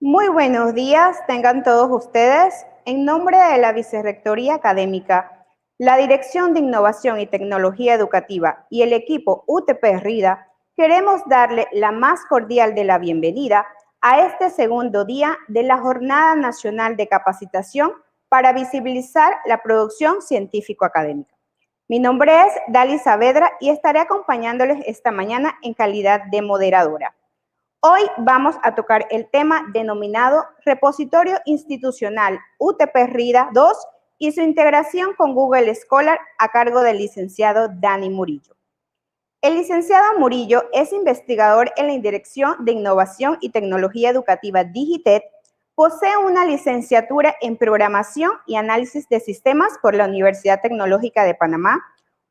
Muy buenos días, tengan todos ustedes. En nombre de la Vicerrectoría Académica, la Dirección de Innovación y Tecnología Educativa y el equipo UTP RIDA, queremos darle la más cordial de la bienvenida a este segundo día de la Jornada Nacional de Capacitación para visibilizar la producción científico-académica. Mi nombre es Dali Saavedra y estaré acompañándoles esta mañana en calidad de moderadora. Hoy vamos a tocar el tema denominado Repositorio Institucional UTP RIDA 2 y su integración con Google Scholar a cargo del licenciado Dani Murillo. El licenciado Murillo es investigador en la Dirección de Innovación y Tecnología Educativa Digitet, posee una licenciatura en Programación y Análisis de Sistemas por la Universidad Tecnológica de Panamá,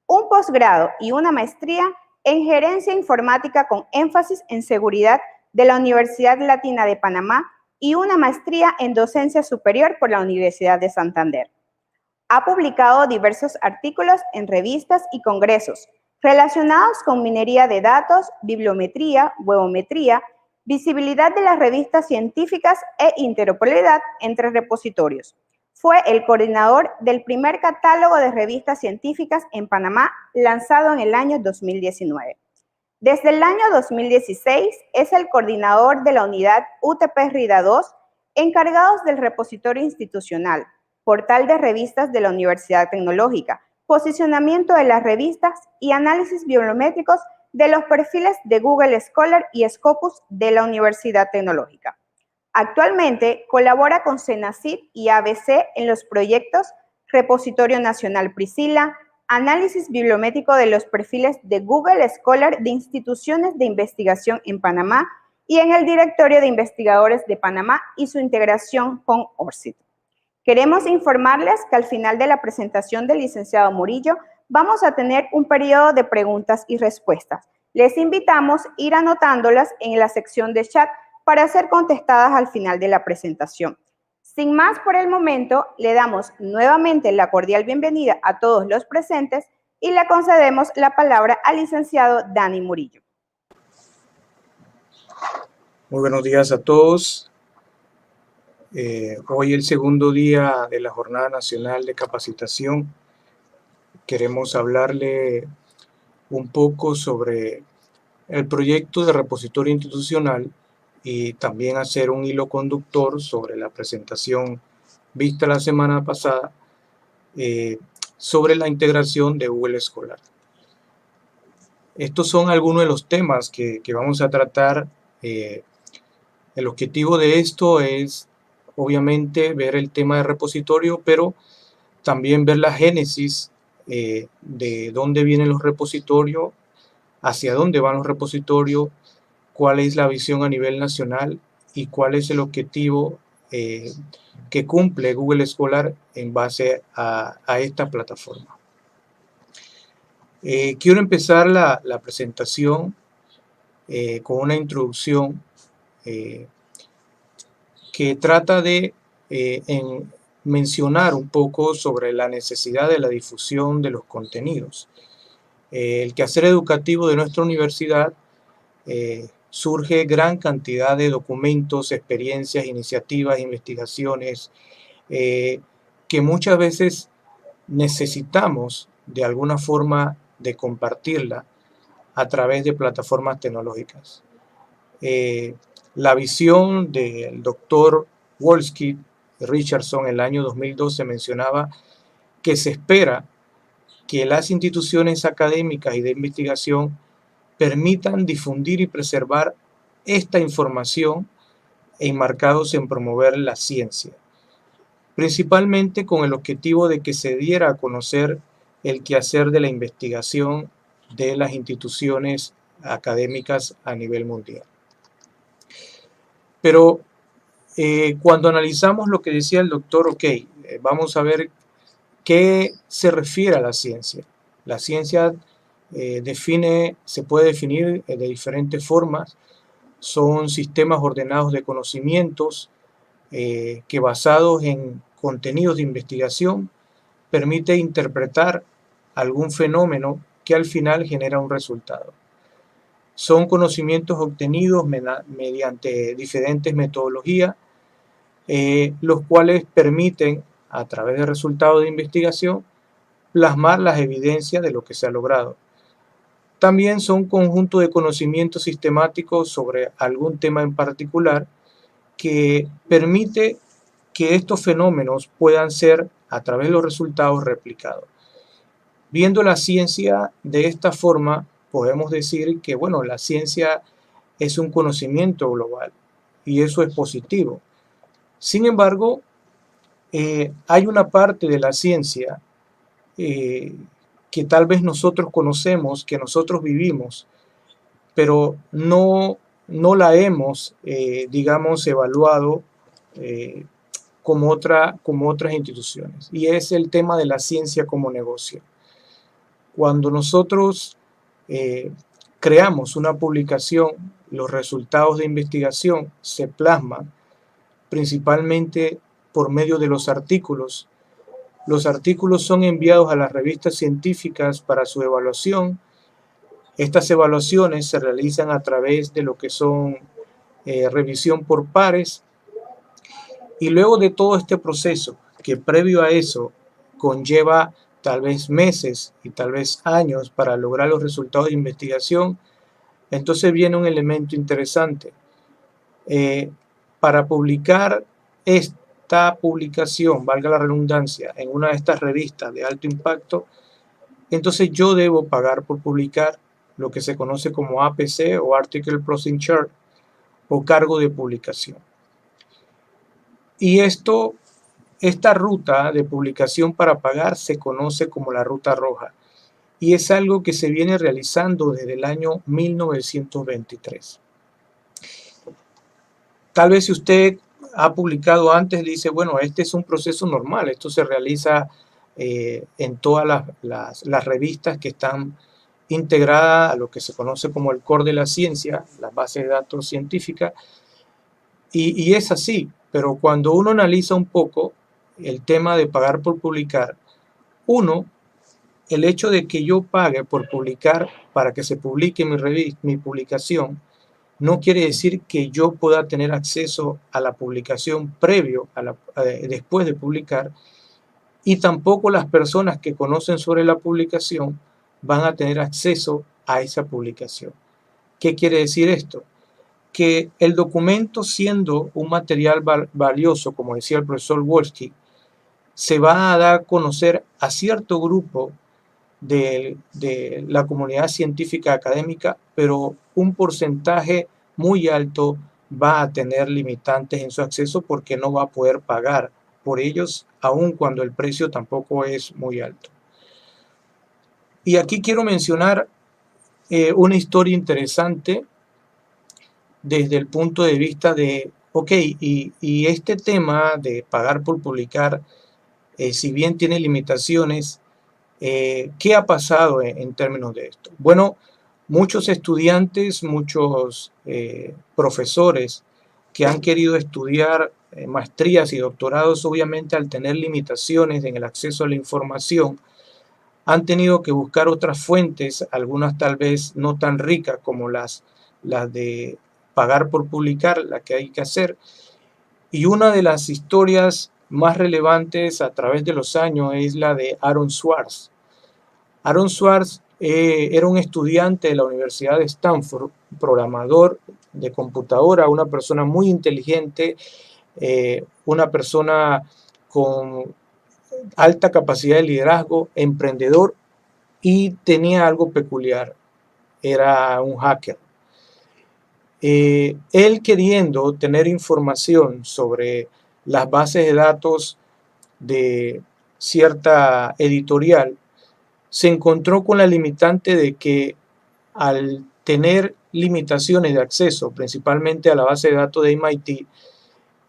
un posgrado y una maestría en Gerencia Informática con énfasis en Seguridad de la Universidad Latina de Panamá y una maestría en Docencia Superior por la Universidad de Santander. Ha publicado diversos artículos en revistas y congresos relacionados con minería de datos, bibliometría, webometría, visibilidad de las revistas científicas e interoperabilidad entre repositorios. Fue el coordinador del primer catálogo de revistas científicas en Panamá, lanzado en el año 2019. Desde el año 2016 es el coordinador de la unidad UTP RIDA 2, encargados del repositorio institucional, portal de revistas de la Universidad Tecnológica, posicionamiento de las revistas y análisis biométricos de los perfiles de Google Scholar y Scopus de la Universidad Tecnológica. Actualmente colabora con CENACYT y ABC en los proyectos Repositorio Nacional Priscila, análisis bibliométrico de los perfiles de Google Scholar de instituciones de investigación en Panamá y en el Directorio de Investigadores de Panamá y su integración con ORCID. Queremos informarles que al final de la presentación del licenciado Murillo vamos a tener un periodo de preguntas y respuestas. Les invitamos a ir anotándolas en la sección de chat para ser contestadas al final de la presentación. Sin más por el momento, le damos nuevamente la cordial bienvenida a todos los presentes y le concedemos la palabra al licenciado Dani Murillo. Muy buenos días a todos. Hoy el segundo día de la Jornada Nacional de Capacitación. Queremos hablarle un poco sobre el proyecto de repositorio institucional y también hacer un hilo conductor sobre la presentación vista la semana pasada sobre la integración de Google Scholar. Estos son algunos de los temas que vamos a tratar. El objetivo de esto es obviamente ver el tema de repositorio, pero también ver la génesis de dónde vienen los repositorios, hacia dónde van los repositorios, cuál es la visión a nivel nacional y cuál es el objetivo que cumple Google Scholar en base a esta plataforma. Quiero empezar la presentación con una introducción que trata de mencionar un poco sobre la necesidad de la difusión de los contenidos. El quehacer educativo de nuestra universidad surge gran cantidad de documentos, experiencias, iniciativas, investigaciones que muchas veces necesitamos de alguna forma de compartirla a través de plataformas tecnológicas. La visión del doctor Wolski Richardson en el año 2012 mencionaba que se espera que las instituciones académicas y de investigación permitan difundir y preservar esta información enmarcados en promover la ciencia, principalmente con el objetivo de que se diera a conocer el quehacer de la investigación de las instituciones académicas a nivel mundial. Pero cuando analizamos lo que decía el doctor, vamos a ver qué se refiere a la ciencia. La ciencia se puede definir de diferentes formas. Son sistemas ordenados de conocimientos que basados en contenidos de investigación permite interpretar algún fenómeno que al final genera un resultado. Son conocimientos obtenidos mediante diferentes metodologías, los cuales permiten, a través de resultados de investigación, plasmar las evidencias de lo que se ha logrado. También son un conjunto de conocimientos sistemáticos sobre algún tema en particular que permite que estos fenómenos puedan ser, a través de los resultados, replicados. Viendo la ciencia de esta forma, podemos decir que, bueno, la ciencia es un conocimiento global y eso es positivo. Sin embargo, hay una parte de la ciencia que tal vez nosotros conocemos, que nosotros vivimos, pero no la hemos, digamos, evaluado como otras instituciones. Y es el tema de la ciencia como negocio. Cuando nosotros creamos una publicación, los resultados de investigación se plasman principalmente por medio de los artículos. Los artículos son enviados a las revistas científicas para su evaluación. Estas evaluaciones se realizan a través de lo que son revisión por pares. Y luego de todo este proceso, que previo a eso conlleva tal vez meses y tal vez años para lograr los resultados de investigación, entonces viene un elemento interesante. Para publicar esta publicación, valga la redundancia, en una de estas revistas de alto impacto, entonces yo debo pagar por publicar lo que se conoce como APC o Article Processing Charge o cargo de publicación. Y esta ruta de publicación para pagar se conoce como la ruta roja y es algo que se viene realizando desde el año 1923. Tal vez si usted ha publicado antes, dice, bueno, este es un proceso normal, esto se realiza en todas las revistas que están integradas a lo que se conoce como el core de la ciencia, las bases de datos científicas, y es así, pero cuando uno analiza un poco el tema de pagar por publicar, el hecho de que yo pague por publicar para que se publique mi publicación, no quiere decir que yo pueda tener acceso a la publicación después de publicar, y tampoco las personas que conocen sobre la publicación van a tener acceso a esa publicación. ¿Qué quiere decir esto? Que el documento, siendo un material valioso, como decía el profesor Wolski, se va a dar a conocer a cierto grupo de la comunidad científica académica, pero un porcentaje muy alto va a tener limitantes en su acceso porque no va a poder pagar por ellos, aun cuando el precio tampoco es muy alto. Y aquí quiero mencionar una historia interesante desde el punto de vista de, ok, y este tema de pagar por publicar, si bien tiene limitaciones, ¿qué ha pasado en términos de esto? Bueno, muchos estudiantes, muchos profesores que han querido estudiar maestrías y doctorados, obviamente al tener limitaciones en el acceso a la información, han tenido que buscar otras fuentes, algunas tal vez no tan ricas como las de pagar por publicar, la que hay que hacer. Y una de las historias más relevantes a través de los años es la de Aaron Swartz. Aaron Swartz era un estudiante de la Universidad de Stanford, programador de computadora, una persona muy inteligente, una persona con alta capacidad de liderazgo, emprendedor, y tenía algo peculiar, era un hacker. Él, queriendo tener información sobre las bases de datos de cierta editorial, se encontró con la limitante de que al tener limitaciones de acceso, principalmente a la base de datos de MIT,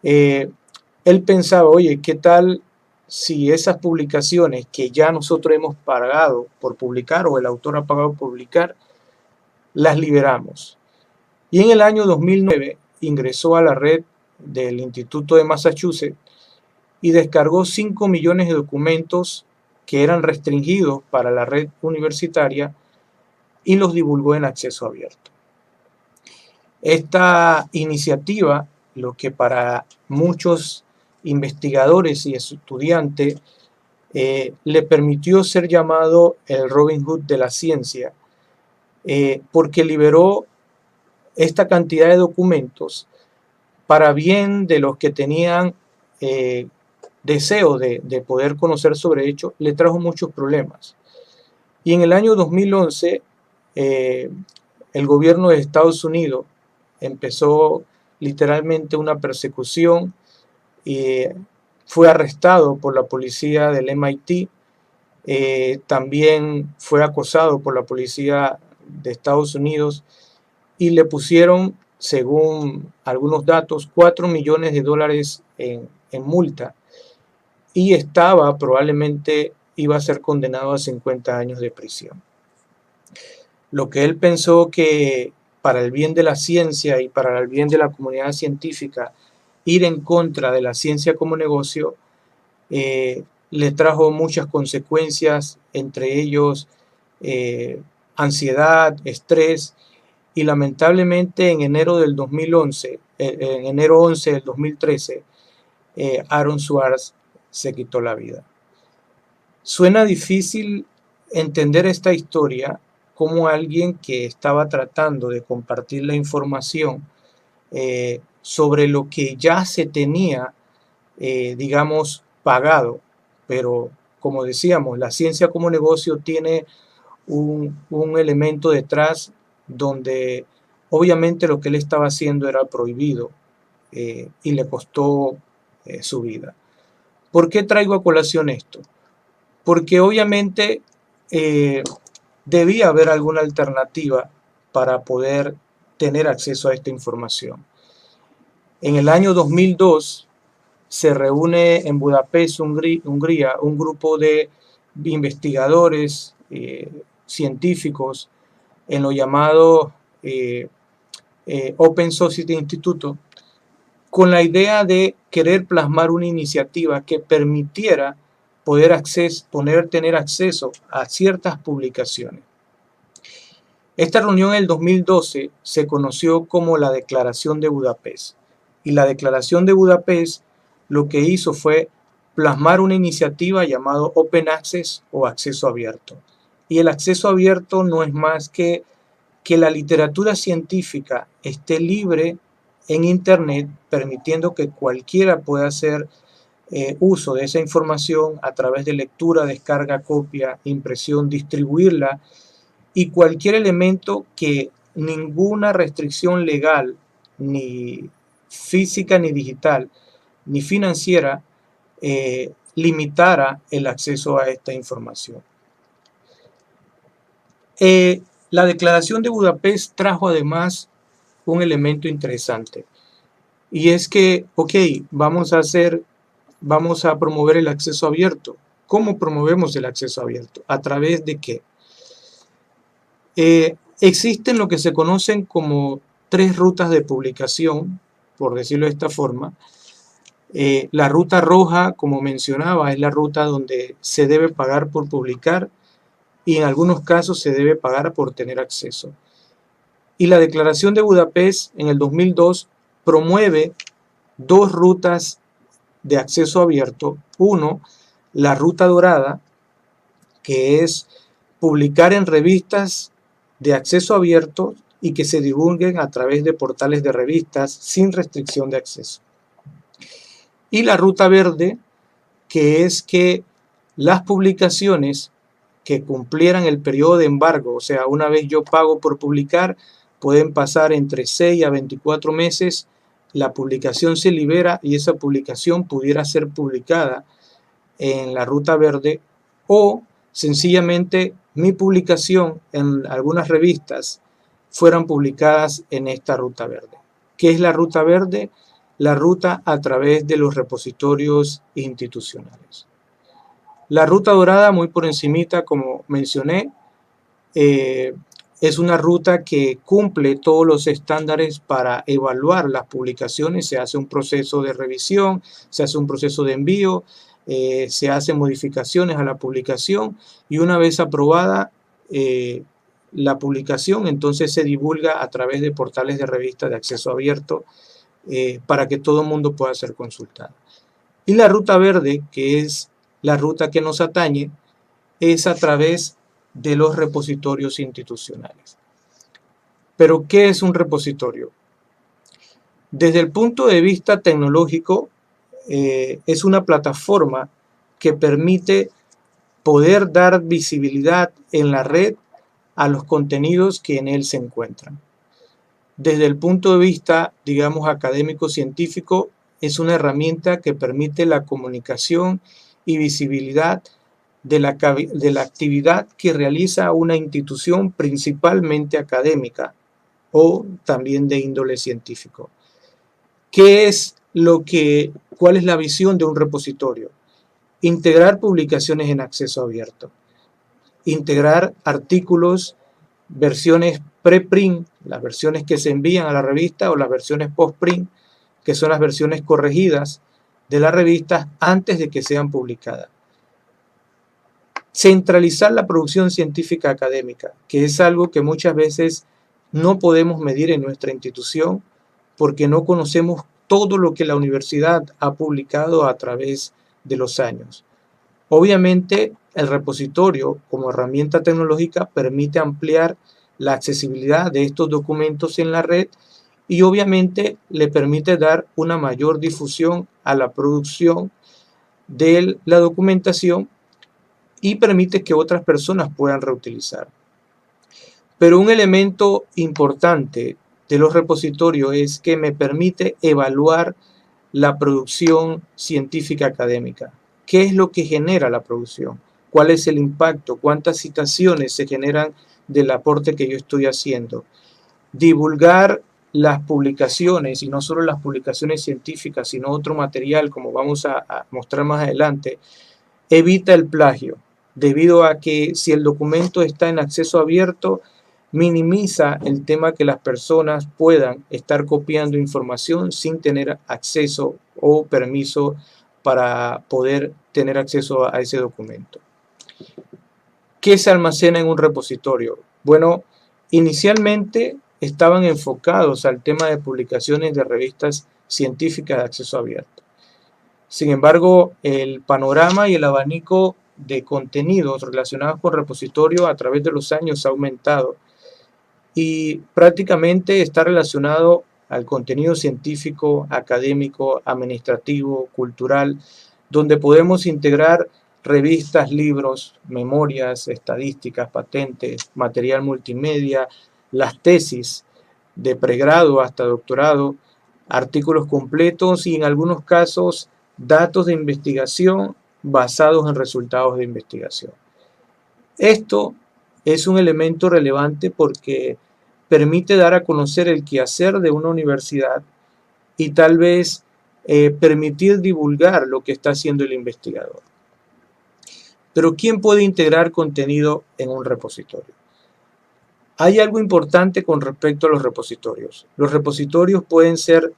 él pensaba, oye, ¿qué tal si esas publicaciones que ya nosotros hemos pagado por publicar o el autor ha pagado por publicar, las liberamos? Y en el año 2009 ingresó a la red del Instituto de Massachusetts y descargó 5 millones de documentos que eran restringidos para la red universitaria y los divulgó en acceso abierto. Esta iniciativa, lo que para muchos investigadores y estudiantes le permitió ser llamado el Robin Hood de la ciencia, porque liberó esta cantidad de documentos para bien de los que tenían deseo de poder conocer sobre ello. Le trajo muchos problemas. Y en el año 2011, el gobierno de Estados Unidos empezó literalmente una persecución y fue arrestado por la policía del MIT. También fue acosado por la policía de Estados Unidos y le pusieron, según algunos datos, $4 millones en multa, y probablemente iba a ser condenado a 50 años de prisión. Lo que él pensó que para el bien de la ciencia y para el bien de la comunidad científica, ir en contra de la ciencia como negocio, le trajo muchas consecuencias, entre ellos ansiedad, estrés, y lamentablemente en enero del 2011, en enero 11 del 2013, Aaron Swartz se quitó la vida. Suena difícil entender esta historia como alguien que estaba tratando de compartir la información sobre lo que ya se tenía, digamos, pagado, pero como decíamos, la ciencia como negocio tiene un elemento detrás donde obviamente lo que él estaba haciendo era prohibido y le costó su vida. ¿Por qué traigo a colación esto? Porque obviamente debía haber alguna alternativa para poder tener acceso a esta información. En el año 2002 se reúne en Budapest, Hungría, un grupo de investigadores, científicos, en lo llamado Open Society Institute, con la idea de querer plasmar una iniciativa que permitiera tener acceso a ciertas publicaciones. Esta reunión en el 2012 se conoció como la Declaración de Budapest, y la Declaración de Budapest lo que hizo fue plasmar una iniciativa llamada Open Access o acceso abierto. Y el acceso abierto no es más que la literatura científica esté libre en Internet, permitiendo que cualquiera pueda hacer uso de esa información a través de lectura, descarga, copia, impresión, distribuirla, y cualquier elemento que ninguna restricción legal, ni física, ni digital, ni financiera, limitara el acceso a esta información. La Declaración de Budapest trajo además un elemento interesante, y es que, vamos a promover el acceso abierto. ¿Cómo promovemos el acceso abierto? ¿A través de qué? Existen lo que se conocen como 3 rutas de publicación, por decirlo de esta forma. La ruta roja, como mencionaba, es la ruta donde se debe pagar por publicar, y en algunos casos se debe pagar por tener acceso. Y la Declaración de Budapest en el 2002 promueve 2 rutas de acceso abierto. Uno, la ruta dorada, que es publicar en revistas de acceso abierto y que se divulguen a través de portales de revistas sin restricción de acceso. Y la ruta verde, que es que las publicaciones que cumplieran el periodo de embargo, o sea, una vez yo pago por publicar, pueden pasar entre 6 a 24 meses, la publicación se libera y esa publicación pudiera ser publicada en la ruta verde, o sencillamente mi publicación en algunas revistas fueran publicadas en esta ruta verde. ¿Qué es la ruta verde? La ruta a través de los repositorios institucionales. La ruta dorada, muy por encimita, como mencioné, es una ruta que cumple todos los estándares para evaluar las publicaciones. Se hace un proceso de revisión, se hace un proceso de envío, se hacen modificaciones a la publicación, y una vez aprobada la publicación entonces se divulga a través de portales de revistas de acceso abierto para que todo el mundo pueda ser consultado. Y la ruta verde, que es la ruta que nos atañe, es a través de los repositorios institucionales. Pero, ¿qué es un repositorio? Desde el punto de vista tecnológico, es una plataforma que permite poder dar visibilidad en la red a los contenidos que en él se encuentran. Desde el punto de vista, digamos, académico-científico, es una herramienta que permite la comunicación y visibilidad de la actividad que realiza una institución principalmente académica o también de índole científico. ¿Cuál es la visión de un repositorio? Integrar publicaciones en acceso abierto, integrar artículos, versiones preprint, las versiones que se envían a la revista, o las versiones postprint, que son las versiones corregidas de la revista antes de que sean publicadas. Centralizar la producción científica académica, que es algo que muchas veces no podemos medir en nuestra institución porque no conocemos todo lo que la universidad ha publicado a través de los años. Obviamente, el repositorio como herramienta tecnológica permite ampliar la accesibilidad de estos documentos en la red y obviamente le permite dar una mayor difusión a la producción de la documentación y permite que otras personas puedan reutilizar. Pero un elemento importante de los repositorios es que me permite evaluar la producción científica académica. ¿Qué es lo que genera la producción? ¿Cuál es el impacto? ¿Cuántas citaciones se generan del aporte que yo estoy haciendo? Divulgar las publicaciones, y no solo las publicaciones científicas, sino otro material, como vamos a mostrar más adelante, evita el plagio, debido a que si el documento está en acceso abierto, minimiza el tema que las personas puedan estar copiando información sin tener acceso o permiso para poder tener acceso a ese documento. ¿Qué se almacena en un repositorio? Bueno, inicialmente estaban enfocados al tema de publicaciones de revistas científicas de acceso abierto. Sin embargo, el panorama y el abanico de contenidos relacionados con repositorio a través de los años ha aumentado y prácticamente está relacionado al contenido científico, académico, administrativo, cultural, donde podemos integrar revistas, libros, memorias, estadísticas, patentes, material multimedia, las tesis de pregrado hasta doctorado, artículos completos y en algunos casos datos de investigación basados en resultados de investigación. Esto es un elemento relevante porque permite dar a conocer el quehacer de una universidad y tal vez permitir divulgar lo que está haciendo el investigador. Pero ¿quién puede integrar contenido en un repositorio? Hay algo importante con respecto a los repositorios. Los repositorios pueden ser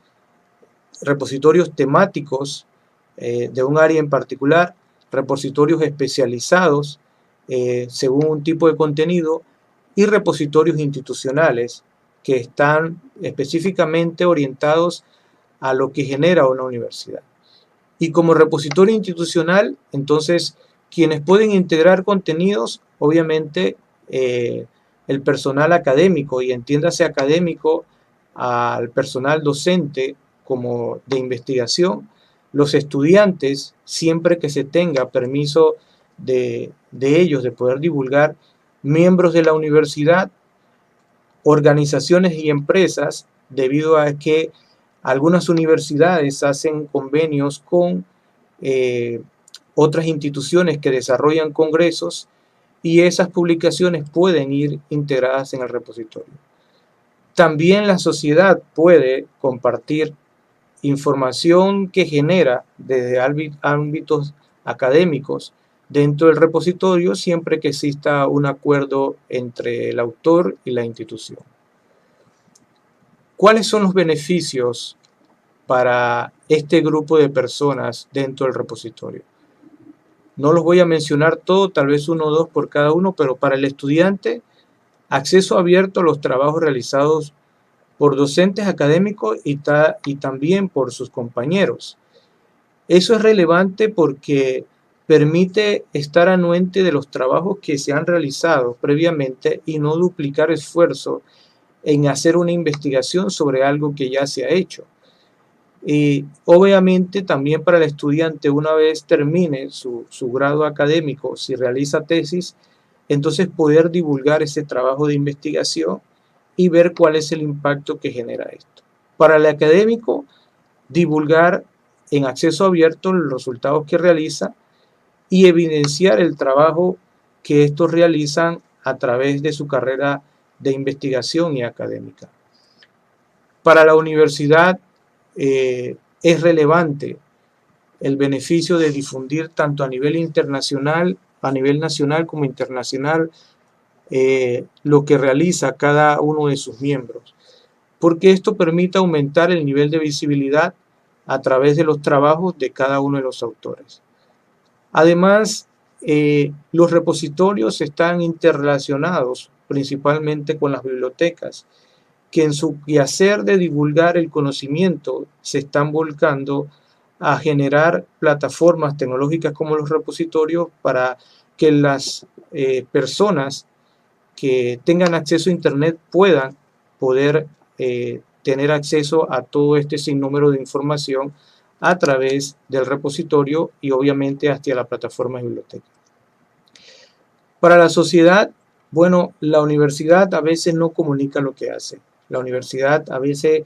repositorios temáticos de un área en particular, repositorios especializados según un tipo de contenido y repositorios institucionales que están específicamente orientados a lo que genera una universidad. Y como repositorio institucional, entonces, quienes pueden integrar contenidos, obviamente, el personal académico, y entiéndase académico al personal docente como de investigación, los estudiantes, siempre que se tenga permiso de ellos de poder divulgar, miembros de la universidad, organizaciones y empresas, debido a que algunas universidades hacen convenios con otras instituciones que desarrollan congresos y esas publicaciones pueden ir integradas en el repositorio. También la sociedad puede compartir información que genera desde ámbitos académicos dentro del repositorio siempre que exista un acuerdo entre el autor y la institución. ¿Cuáles son los beneficios para este grupo de personas dentro del repositorio? No los voy a mencionar todos, tal vez uno o dos por cada uno, pero para el estudiante acceso abierto a los trabajos realizados por docentes académicos y también por sus compañeros. Eso es relevante porque permite estar anuente de los trabajos que se han realizado previamente y no duplicar esfuerzos en hacer una investigación sobre algo que ya se ha hecho. Y obviamente también para el estudiante, una vez termine su grado académico, si realiza tesis, entonces poder divulgar ese trabajo de investigación y ver cuál es el impacto que genera esto. Para el académico, divulgar en acceso abierto los resultados que realiza y evidenciar el trabajo que estos realizan a través de su carrera de investigación y académica. Para la universidad es relevante el beneficio de difundir tanto a nivel internacional, a nivel nacional como internacional, lo que realiza cada uno de sus miembros, porque esto permite aumentar el nivel de visibilidad a través de los trabajos de cada uno de los autores. Además, los repositorios están interrelacionados principalmente con las bibliotecas, que en su quehacer de divulgar el conocimiento se están volcando a generar plataformas tecnológicas como los repositorios para que las personas que tengan acceso a Internet puedan poder tener acceso a todo este sinnúmero de información a través del repositorio y obviamente hacia la plataforma de biblioteca. Para la sociedad, bueno, la universidad a veces no comunica lo que hace. La universidad a veces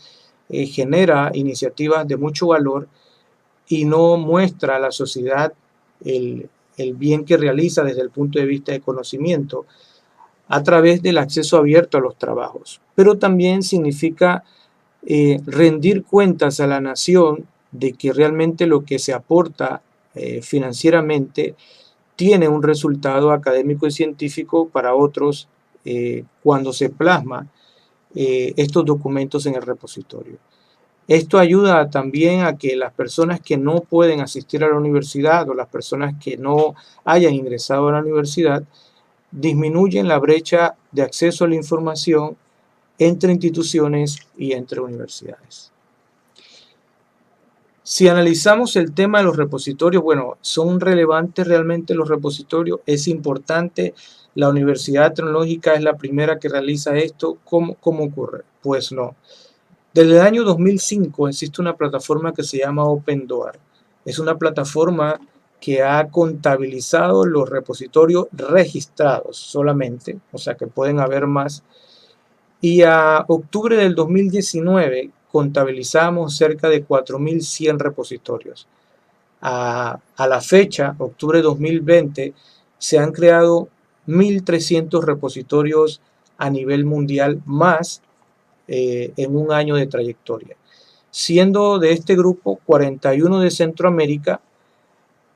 genera iniciativas de mucho valor y no muestra a la sociedad el bien que realiza desde el punto de vista de conocimiento a través del acceso abierto a los trabajos. Pero también significa rendir cuentas a la nación de que realmente lo que se aporta financieramente tiene un resultado académico y científico para otros cuando se plasma estos documentos en el repositorio. Esto ayuda también a que las personas que no pueden asistir a la universidad o las personas que no hayan ingresado a la universidad disminuyen la brecha de acceso a la información entre instituciones y entre universidades. Si analizamos el tema de los repositorios, bueno, ¿son relevantes realmente los repositorios? ¿Es importante? ¿La Universidad Tecnológica es la primera que realiza esto? ¿Cómo ocurre? Pues no. Desde el año 2005 existe una plataforma que se llama OpenDoor. Es una plataforma que ha contabilizado los repositorios registrados solamente, o sea que pueden haber más. Y a octubre del 2019 contabilizamos cerca de 4.100 repositorios. A la fecha, octubre de 2020, se han creado 1.300 repositorios a nivel mundial más en un año de trayectoria, siendo de este grupo 41 de Centroamérica,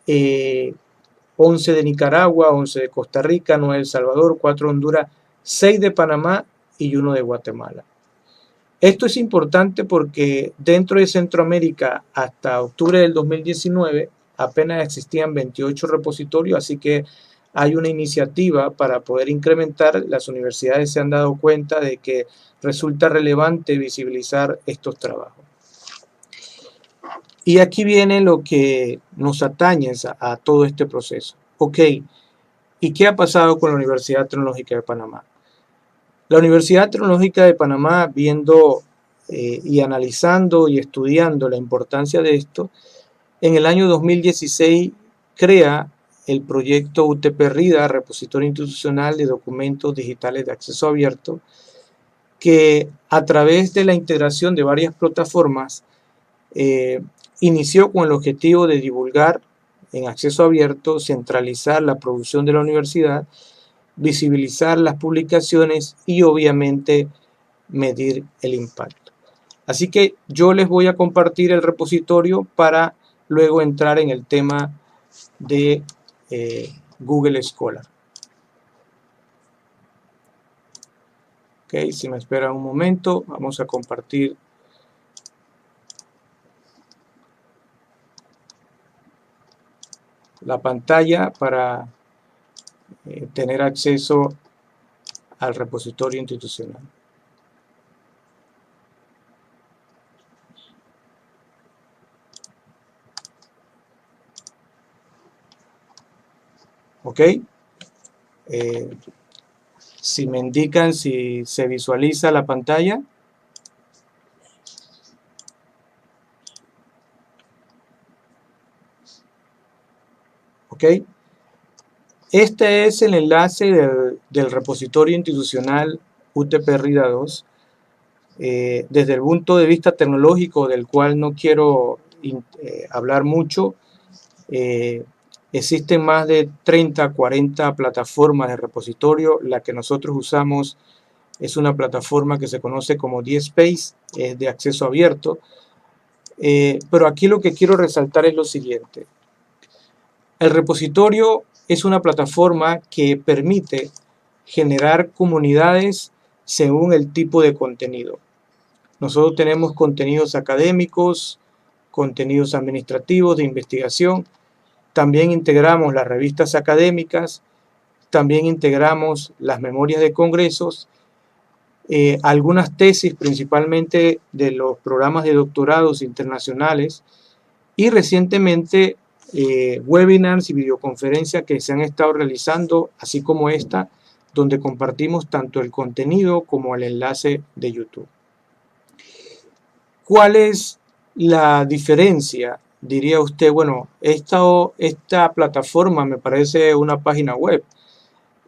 11 de Nicaragua, 11 de Costa Rica, 9 de El Salvador, 4 de Honduras, 6 de Panamá y 1 de Guatemala. Esto es importante porque dentro de Centroamérica hasta octubre del 2019 apenas existían 28 repositorios, así que hay una iniciativa para poder incrementar. Las universidades se han dado cuenta de que resulta relevante visibilizar estos trabajos. Y aquí viene lo que nos atañe a todo este proceso. Ok, ¿y qué ha pasado con la Universidad Tecnológica de Panamá? La Universidad Tecnológica de Panamá, viendo y analizando y estudiando la importancia de esto, en el año 2016 crea el proyecto UTP-RIDA, Repositorio Institucional de Documentos Digitales de Acceso Abierto, que a través de la integración de varias plataformas inició con el objetivo de divulgar en acceso abierto, centralizar la producción de la universidad, visibilizar las publicaciones y obviamente medir el impacto. Así que yo les voy a compartir el repositorio para luego entrar en el tema de Google Scholar. Ok, si me esperan un momento, vamos a compartir la pantalla para tener acceso al repositorio institucional. ¿Ok? Si me indican si se visualiza la pantalla. ¿Ok? Este es el enlace del repositorio institucional UTP-RIDA 2. Desde el punto de vista tecnológico, del cual no quiero hablar mucho, existen más de 30, 40 plataformas de repositorio. La que nosotros usamos es una plataforma que se conoce como DSpace, es de acceso abierto. Pero aquí lo que quiero resaltar es lo siguiente. El repositorio es una plataforma que permite generar comunidades según el tipo de contenido. Nosotros tenemos contenidos académicos, contenidos administrativos, de investigación. También integramos las revistas académicas, también integramos las memorias de congresos, algunas tesis principalmente de los programas de doctorados internacionales y recientemente webinars y videoconferencias que se han estado realizando, así como esta, donde compartimos tanto el contenido como el enlace de YouTube. ¿Cuál es la diferencia? Diría usted, bueno, esta plataforma me parece una página web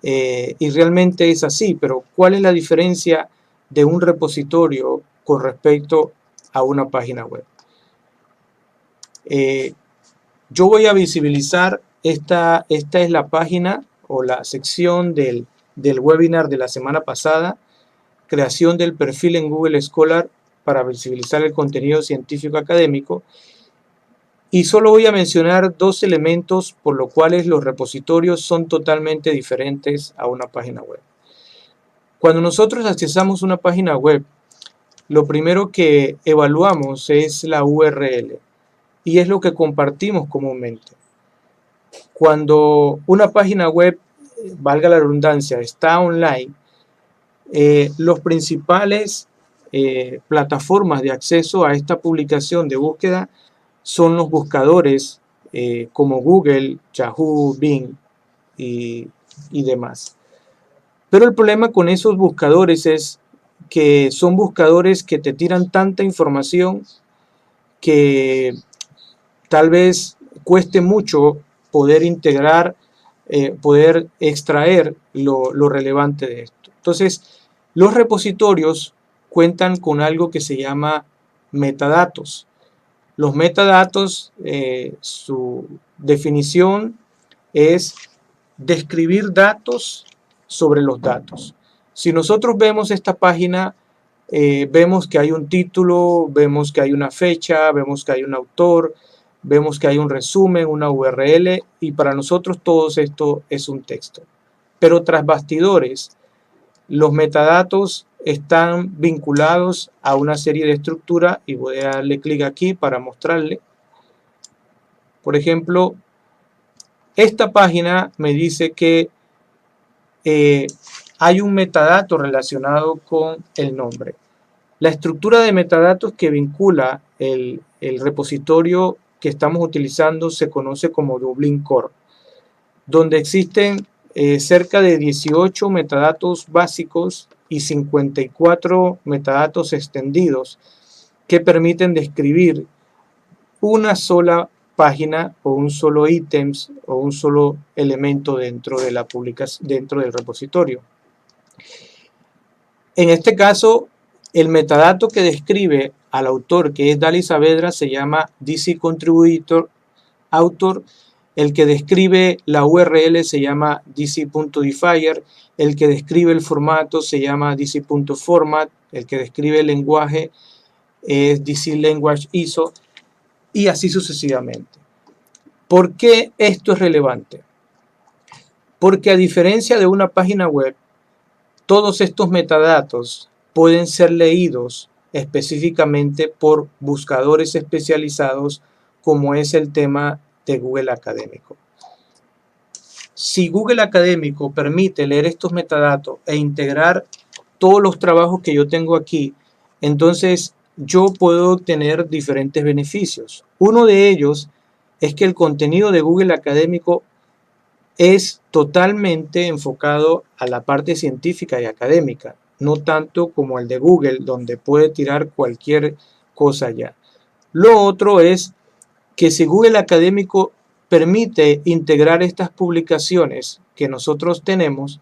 y realmente es así, pero ¿cuál es la diferencia de un repositorio con respecto a una página web? Yo voy a visibilizar, esta es la página o la sección del webinar de la semana pasada, creación del perfil en Google Scholar para visibilizar el contenido científico académico, y solo voy a mencionar dos elementos por los cuales los repositorios son totalmente diferentes a una página web. Cuando nosotros accesamos una página web, lo primero que evaluamos es la URL y es lo que compartimos comúnmente. Cuando una página web, valga la redundancia, está online, los principales plataformas de acceso a esta publicación de búsqueda son los buscadores como Google, Yahoo, Bing y demás. Pero el problema con esos buscadores es que son buscadores que te tiran tanta información que tal vez cueste mucho poder integrar, poder extraer lo relevante de esto. Entonces, los repositorios cuentan con algo que se llama metadatos. Los metadatos, su definición es describir datos sobre los datos. Si nosotros vemos esta página, vemos que hay un título, vemos que hay una fecha, vemos que hay un autor, vemos que hay un resumen, una URL, y para nosotros todo esto es un texto. Pero tras bastidores, los metadatos están vinculados a una serie de estructuras y voy a darle clic aquí para mostrarle. Por ejemplo, esta página me dice que hay un metadato relacionado con el nombre. La estructura de metadatos que vincula el repositorio que estamos utilizando se conoce como Dublin Core, donde existen cerca de 18 metadatos básicos y 54 metadatos extendidos que permiten describir una sola página o un solo ítems o un solo elemento dentro de la publicación, dentro del repositorio. En este caso, el metadato que describe al autor, que es Dali Saavedra, se llama DC Contributor Author. El que describe la URL se llama dc.defier. El que describe el formato se llama dc.format. El que describe el lenguaje es DC Language ISO. Y así sucesivamente. ¿Por qué esto es relevante? Porque a diferencia de una página web, todos estos metadatos pueden ser leídos específicamente por buscadores especializados, como es el tema de Google Académico. si Google Académico permite leer estos metadatos e integrar todos los trabajos que yo tengo aquí, entonces yo puedo obtener diferentes beneficios. Uno de ellos es que el contenido de Google Académico es totalmente enfocado a la parte científica y académica, no tanto como el de Google, donde puede tirar cualquier cosa allá. Lo otro es que si Google Académico permite integrar estas publicaciones que nosotros tenemos,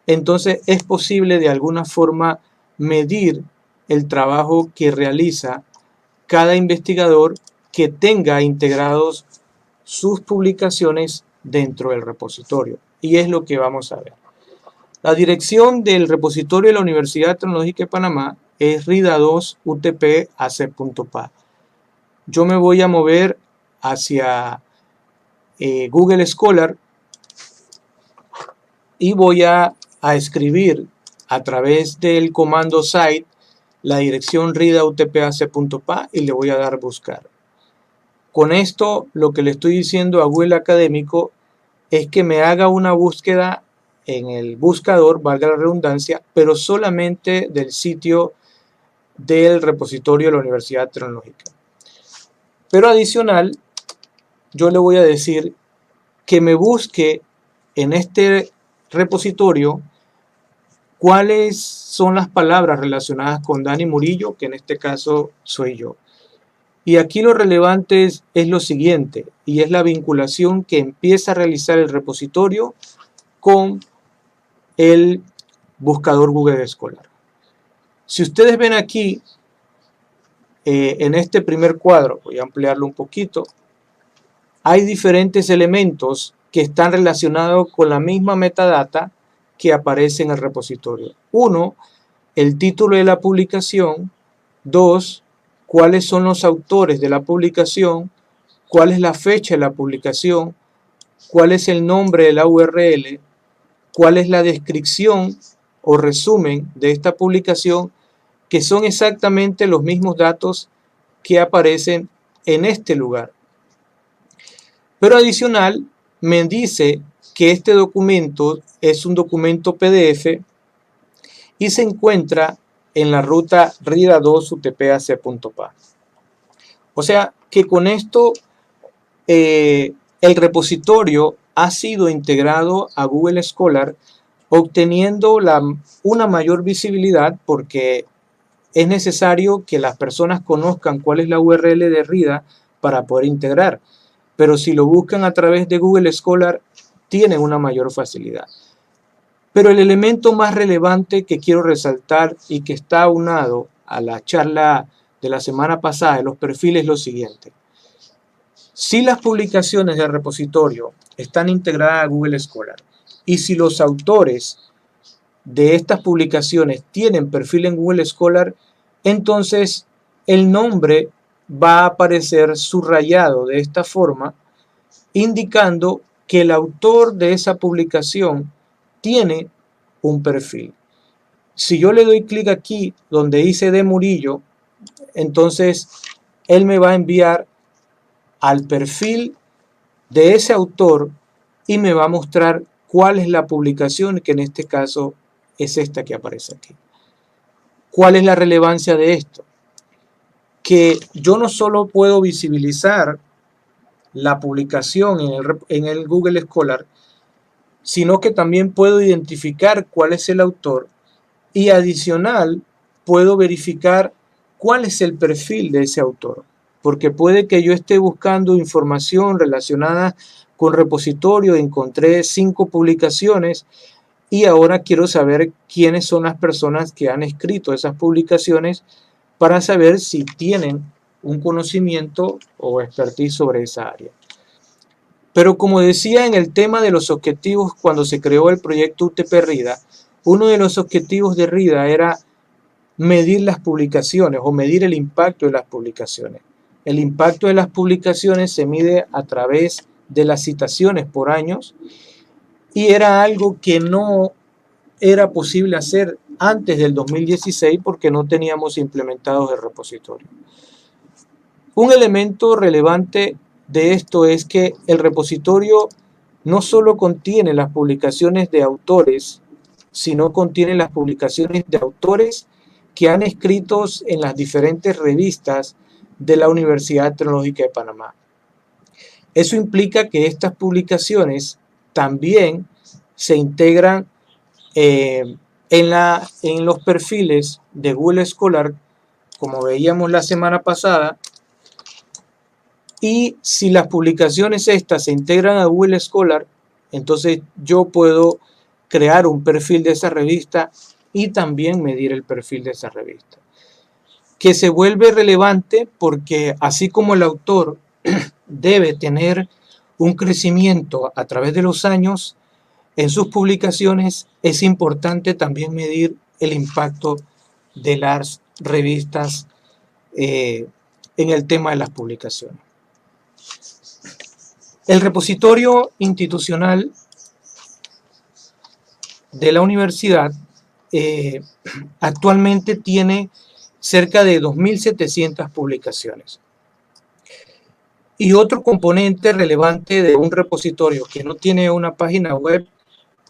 entonces es posible de alguna forma medir el trabajo que realiza cada investigador que tenga integrados sus publicaciones dentro del repositorio. Y es lo que vamos a ver. La dirección del repositorio de la Universidad Tecnológica de Panamá es rida2utpac.pa. Yo me voy a mover hacia Google Scholar y voy a escribir a través del comando site la dirección rida.utpac.pa y le voy a dar buscar. Con esto lo que le estoy diciendo a Google Académico es que me haga una búsqueda en el buscador, valga la redundancia, pero solamente del sitio del repositorio de la Universidad Tecnológica. Pero adicional, yo le voy a decir que me busque en este repositorio cuáles son las palabras relacionadas con Dani Murillo, que en este caso soy yo. Y aquí lo relevante es lo siguiente, y es la vinculación que empieza a realizar el repositorio con el buscador Google Scholar. Si ustedes ven aquí, en este primer cuadro, voy a ampliarlo un poquito, hay diferentes elementos que están relacionados con la misma metadata que aparece en el repositorio. 1, el título de la publicación. 2, cuáles son los autores de la publicación, cuál es la fecha de la publicación, cuál es el nombre de la URL, cuál es la descripción o resumen de esta publicación, que son exactamente los mismos datos que aparecen en este lugar. Pero adicional, me dice que este documento es un documento PDF y se encuentra en la ruta rida2utpac.pa. O sea que con esto el repositorio ha sido integrado a Google Scholar, obteniendo una mayor visibilidad, porque es necesario que las personas conozcan cuál es la URL de RIDA para poder integrar. Pero si lo buscan a través de Google Scholar, tienen una mayor facilidad. Pero el elemento más relevante que quiero resaltar y que está aunado a la charla de la semana pasada de los perfiles es lo siguiente. Si las publicaciones del repositorio están integradas a Google Scholar y si los autores de estas publicaciones tienen perfil en Google Scholar, entonces el nombre va a aparecer subrayado de esta forma, indicando que el autor de esa publicación tiene un perfil. Si yo le doy clic aquí donde dice de Murillo, entonces él me va a enviar al perfil de ese autor y me va a mostrar cuál es la publicación, que en este caso es esta que aparece aquí. ¿Cuál es la relevancia de esto? Que yo no solo puedo visibilizar la publicación en el Google Scholar, sino que también puedo identificar cuál es el autor y adicional puedo verificar cuál es el perfil de ese autor, porque puede que yo esté buscando información relacionada con repositorio, encontré 5 publicaciones y ahora quiero saber quiénes son las personas que han escrito esas publicaciones para saber si tienen un conocimiento o expertise sobre esa área. Pero como decía en el tema de los objetivos cuando se creó el proyecto UTP-RIDA, uno de los objetivos de RIDA era medir las publicaciones o medir el impacto de las publicaciones. El impacto de las publicaciones se mide a través de las citaciones por años y era algo que no era posible hacer antes del 2016 porque no teníamos implementados el repositorio. Un elemento relevante de esto es que el repositorio no solo contiene las publicaciones de autores, sino contiene las publicaciones de autores que han escrito en las diferentes revistas de la Universidad Tecnológica de Panamá. Eso implica que estas publicaciones también se integran en los perfiles de Google Scholar, como veíamos la semana pasada, y si las publicaciones estas se integran a Google Scholar, entonces yo puedo crear un perfil de esa revista y también medir el perfil de esa revista, que se vuelve relevante porque así como el autor debe tener un crecimiento a través de los años en sus publicaciones, es importante también medir el impacto de las revistas en el tema de las publicaciones. El repositorio institucional de la universidad actualmente tiene cerca de 2.700 publicaciones. Y otro componente relevante de un repositorio que no tiene una página web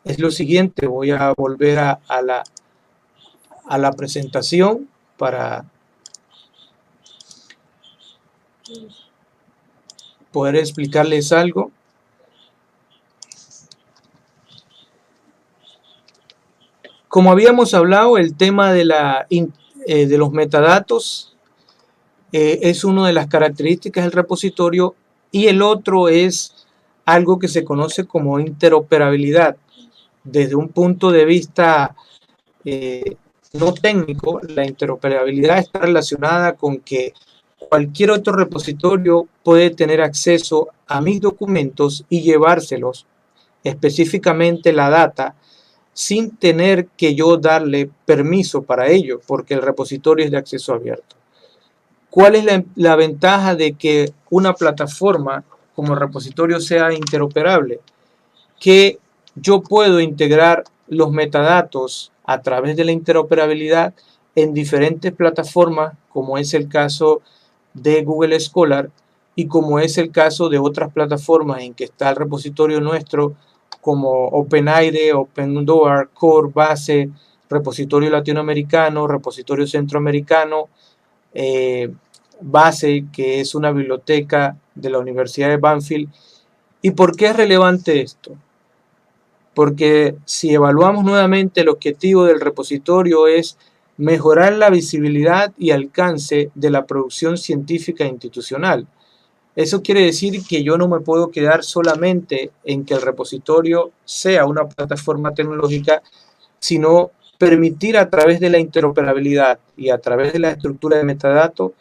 es lo siguiente. Voy a volver a la presentación para poder explicarles algo. Como habíamos hablado, el tema de los metadatos es una de las características del repositorio, y el otro es algo que se conoce como interoperabilidad. Desde un punto de vista no técnico, la interoperabilidad está relacionada con que cualquier otro repositorio puede tener acceso a mis documentos y llevárselos, específicamente la data, sin tener que yo darle permiso para ello, porque el repositorio es de acceso abierto. ¿Cuál es la ventaja de que una plataforma como el repositorio sea interoperable? Que yo puedo integrar los metadatos a través de la interoperabilidad en diferentes plataformas, como es el caso de Google Scholar y como es el caso de otras plataformas en que está el repositorio nuestro, como OpenAIRE, OpenDoor, Core, Base, repositorio latinoamericano, repositorio centroamericano, Base, que es una biblioteca de la Universidad de Banfield. ¿Y por qué es relevante esto? Porque si evaluamos nuevamente, el objetivo del repositorio es mejorar la visibilidad y alcance de la producción científica institucional. Eso quiere decir que yo no me puedo quedar solamente en que el repositorio sea una plataforma tecnológica, sino permitir a través de la interoperabilidad y a través de la estructura de metadatos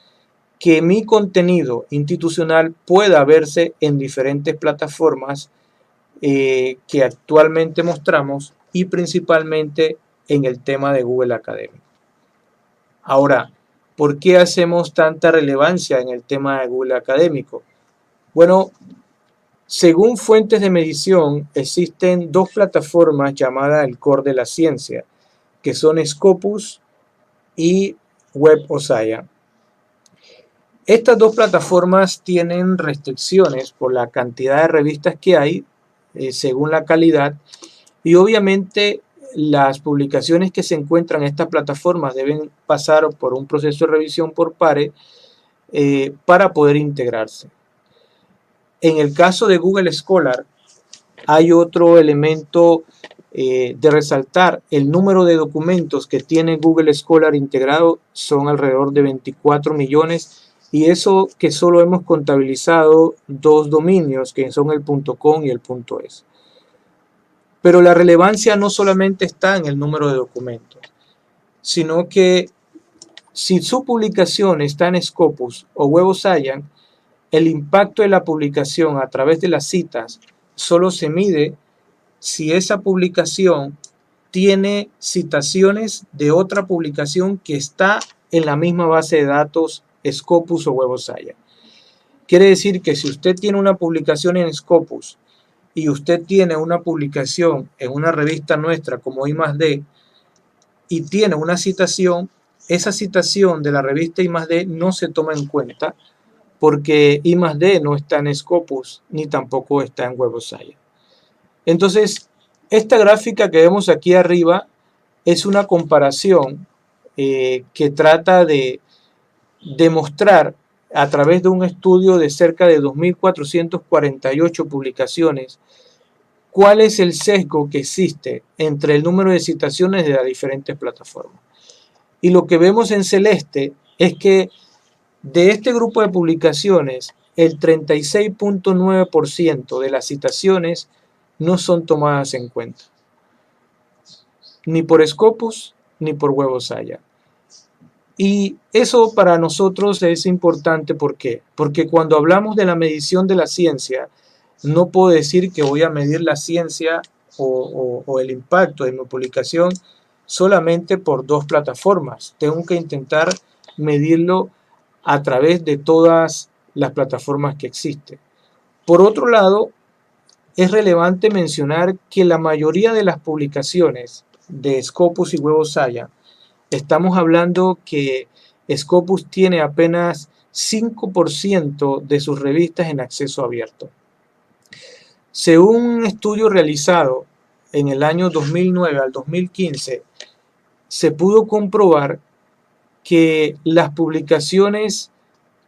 que mi contenido institucional pueda verse en diferentes plataformas que actualmente mostramos, y principalmente en el tema de Google Académico. Ahora, ¿por qué hacemos tanta relevancia en el tema de Google Académico? Bueno, según fuentes de medición, existen dos plataformas llamadas el core de la ciencia, que son Scopus y WebOScience. Estas dos plataformas tienen restricciones por la cantidad de revistas que hay, según la calidad, y obviamente las publicaciones que se encuentran en estas plataformas deben pasar por un proceso de revisión por pares para poder integrarse. En el caso de Google Scholar hay otro elemento de resaltar. El número de documentos que tiene Google Scholar integrado son alrededor de 24 millones, y eso que solo hemos contabilizado 2 dominios, que son el .com y el .es. Pero la relevancia no solamente está en el número de documentos, sino que si su publicación está en Scopus o WebOScience, el impacto de la publicación a través de las citas solo se mide si esa publicación tiene citaciones de otra publicación que está en la misma base de datos Scopus o WebOScience. Quiere decir que si usted tiene una publicación en Scopus y usted tiene una publicación en una revista nuestra como I+D y tiene una citación, esa citación de la revista I+D no se toma en cuenta, porque I+D no está en Scopus ni tampoco está en WebOScience. Entonces, esta gráfica que vemos aquí arriba es una comparación que trata de demostrar a través de un estudio de cerca de 2.448 publicaciones cuál es el sesgo que existe entre el número de citaciones de las diferentes plataformas. Y lo que vemos en celeste es que de este grupo de publicaciones, el 36.9% de las citaciones no son tomadas en cuenta, ni por Scopus ni por Web of Science. Y eso para nosotros es importante. ¿Por qué? Porque cuando hablamos de la medición de la ciencia, no puedo decir que voy a medir la ciencia o el impacto de mi publicación solamente por dos plataformas. Tengo que intentar medirlo a través de todas las plataformas que existen. Por otro lado, es relevante mencionar que la mayoría de las publicaciones de Scopus y Web of Science, estamos hablando que Scopus tiene apenas 5% de sus revistas en acceso abierto. Según un estudio realizado en el año 2009 al 2015, se pudo comprobar que las publicaciones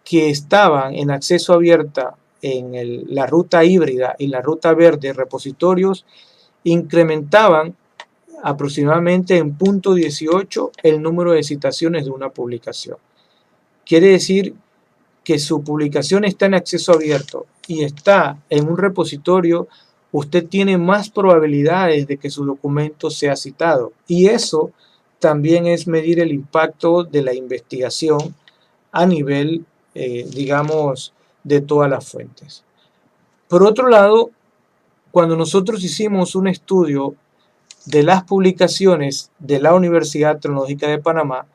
que estaban en acceso abierto en la ruta híbrida y la ruta verde repositorios incrementaban aproximadamente en 0.18 el número de citaciones de una publicación. Quiere decir que su publicación está en acceso abierto y está en un repositorio, usted tiene más probabilidades de que su documento sea citado. Y eso también es medir el impacto de la investigación a nivel, digamos, de todas las fuentes. Por otro lado, cuando nosotros hicimos un estudio de las publicaciones de la Universidad Tecnológica de Panamá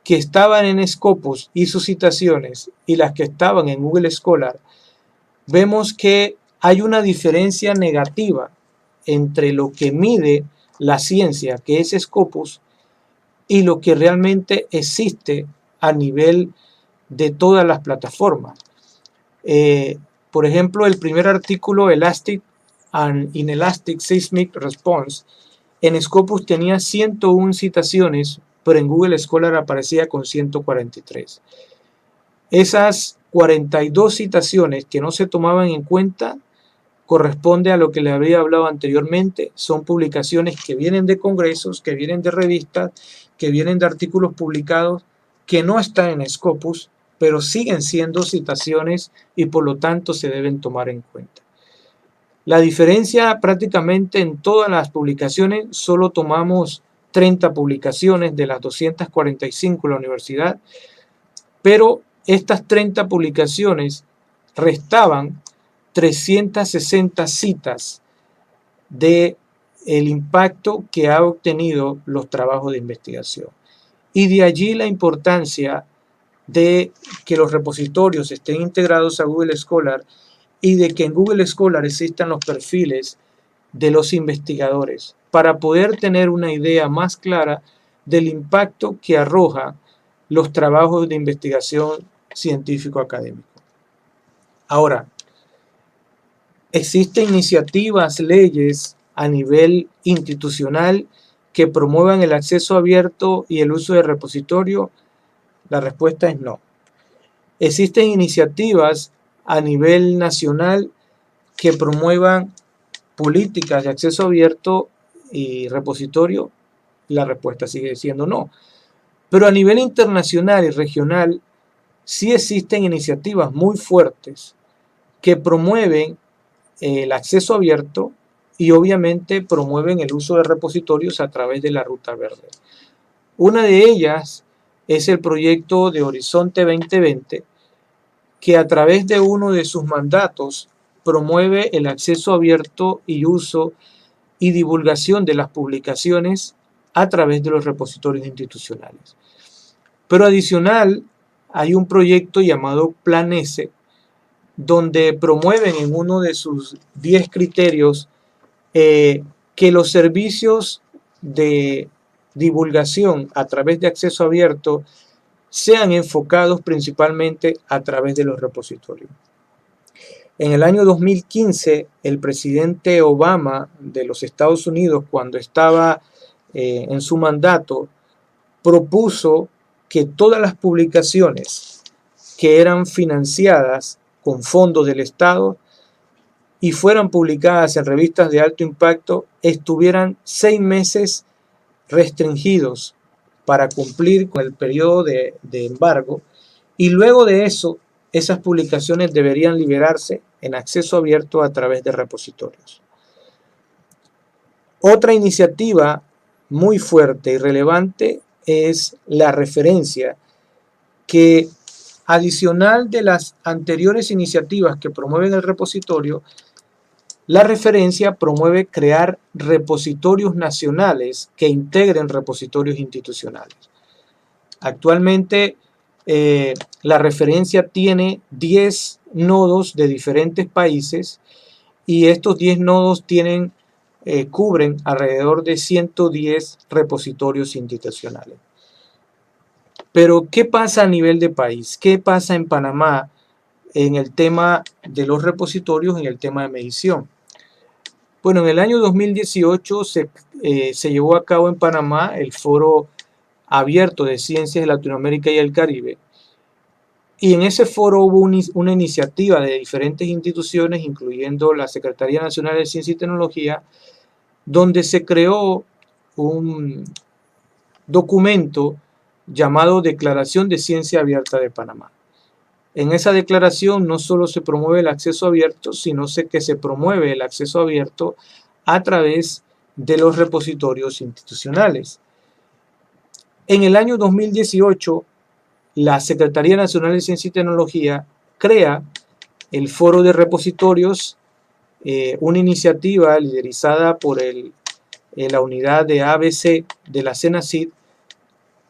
que estaban en Scopus y sus citaciones y las que estaban en Google Scholar, vemos que hay una diferencia negativa entre lo que mide la ciencia, que es Scopus, y lo que realmente existe a nivel de todas las plataformas. Por ejemplo, el primer artículo, Elastic and Inelastic Seismic Response, en Scopus tenía 101 citaciones, pero en Google Scholar aparecía con 143. Esas 42 citaciones que no se tomaban en cuenta corresponde a lo que le había hablado anteriormente. Son publicaciones que vienen de congresos, que vienen de revistas, que vienen de artículos publicados, que no están en Scopus, pero siguen siendo citaciones y por lo tanto se deben tomar en cuenta. La diferencia prácticamente en todas las publicaciones, solo tomamos 30 publicaciones de las 245 de la universidad, pero estas 30 publicaciones restaban 360 citas del impacto que ha obtenido los trabajos de investigación. Y de allí la importancia de que los repositorios estén integrados a Google Scholar y de que en Google Scholar existan los perfiles de los investigadores para poder tener una idea más clara del impacto que arroja los trabajos de investigación científico-académico. Ahora, ¿existen iniciativas, leyes a nivel institucional que promuevan el acceso abierto y el uso de repositorio? La respuesta es no. ¿Existen iniciativas a nivel nacional que promuevan políticas de acceso abierto y repositorio? La respuesta sigue siendo no. Pero a nivel internacional y regional sí existen iniciativas muy fuertes que promueven el acceso abierto y obviamente promueven el uso de repositorios a través de la Ruta Verde. Una de ellas es el proyecto de Horizonte 2020, que a través de uno de sus mandatos promueve el acceso abierto y uso y divulgación de las publicaciones a través de los repositorios institucionales. Pero adicional, hay un proyecto llamado Plan S, donde promueven en uno de sus 10 criterios que los servicios de divulgación a través de acceso abierto sean enfocados principalmente a través de los repositorios. En el año 2015, el presidente Obama de los Estados Unidos, cuando estaba en su mandato, propuso que todas las publicaciones que eran financiadas con fondos del Estado y fueran publicadas en revistas de alto impacto estuvieran 6 meses restringidos para cumplir con el periodo de embargo, y luego de eso esas publicaciones deberían liberarse en acceso abierto a través de repositorios. Otra iniciativa muy fuerte y relevante es la referencia, que adicional de las anteriores iniciativas que promueven el repositorio, la referencia promueve crear repositorios nacionales que integren repositorios institucionales. Actualmente la referencia tiene 10 nodos de diferentes países, y estos 10 nodos cubren alrededor de 110 repositorios institucionales. Pero, ¿qué pasa a nivel de país? ¿Qué pasa en Panamá en el tema de los repositorios, en el tema de medición? Bueno, en el año 2018 se llevó a cabo en Panamá el Foro Abierto de Ciencias de Latinoamérica y el Caribe. Y en ese foro hubo una iniciativa de diferentes instituciones, incluyendo la Secretaría Nacional de Ciencia y Tecnología, donde se creó un documento llamado Declaración de Ciencia Abierta de Panamá. En esa declaración no solo se promueve el acceso abierto, sino que se promueve el acceso abierto a través de los repositorios institucionales. En el año 2018, la Secretaría Nacional de Ciencia y Tecnología crea el Foro de Repositorios, una iniciativa liderizada por la unidad de ABC de la CENACID,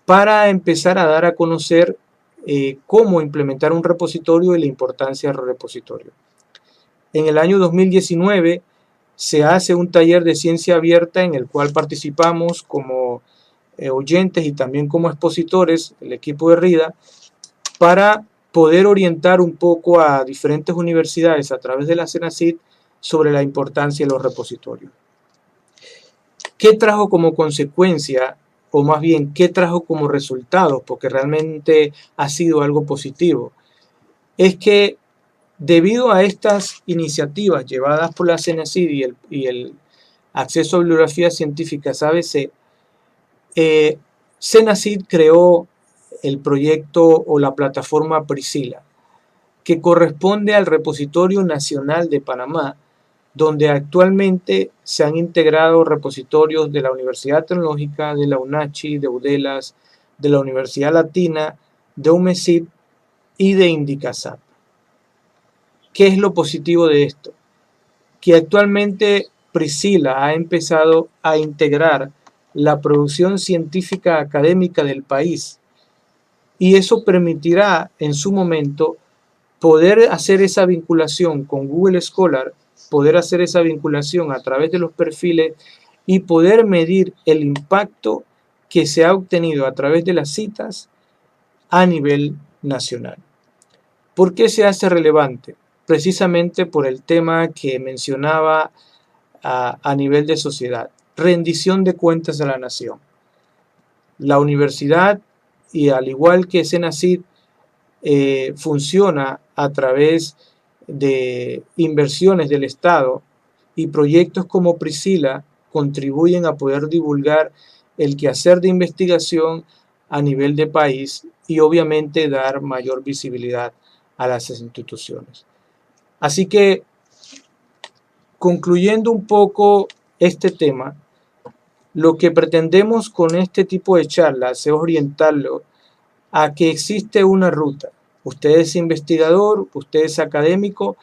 para empezar a dar a conocer cómo implementar un repositorio y la importancia del repositorio. En el año 2019 se hace un taller de ciencia abierta en el cual participamos como oyentes y también como expositores, el equipo de RIDA, para poder orientar un poco a diferentes universidades a través de la CENACID sobre la importancia de los repositorios. ¿Qué trajo como consecuencia, o más bien, qué trajo como resultado? Porque realmente ha sido algo positivo. Es que debido a estas iniciativas llevadas por la CENACID y el acceso a bibliografía científica ABC, CENACID creó el proyecto o la plataforma Priscila, que corresponde al Repositorio Nacional de Panamá, donde actualmente se han integrado repositorios de la Universidad Tecnológica, de la UNACHI, de UDELAS, de la Universidad Latina, de UMESID y de INDICASAP. ¿Qué es lo positivo de esto? Que actualmente Priscila ha empezado a integrar la producción científica académica del país, y eso permitirá en su momento poder hacer esa vinculación con Google Scholar, poder hacer esa vinculación a través de los perfiles y poder medir el impacto que se ha obtenido a través de las citas a nivel nacional. ¿Por qué se hace relevante? Precisamente por el tema que mencionaba a nivel de sociedad: rendición de cuentas a la nación. La universidad, y al igual que CENACID, funciona a través de inversiones del Estado, y proyectos como Priscila contribuyen a poder divulgar el quehacer de investigación a nivel de país y obviamente dar mayor visibilidad a las instituciones. Así que, concluyendo un poco este tema, lo que pretendemos con este tipo de charlas es orientarlo a que existe una ruta. Usted es investigador, usted es académico,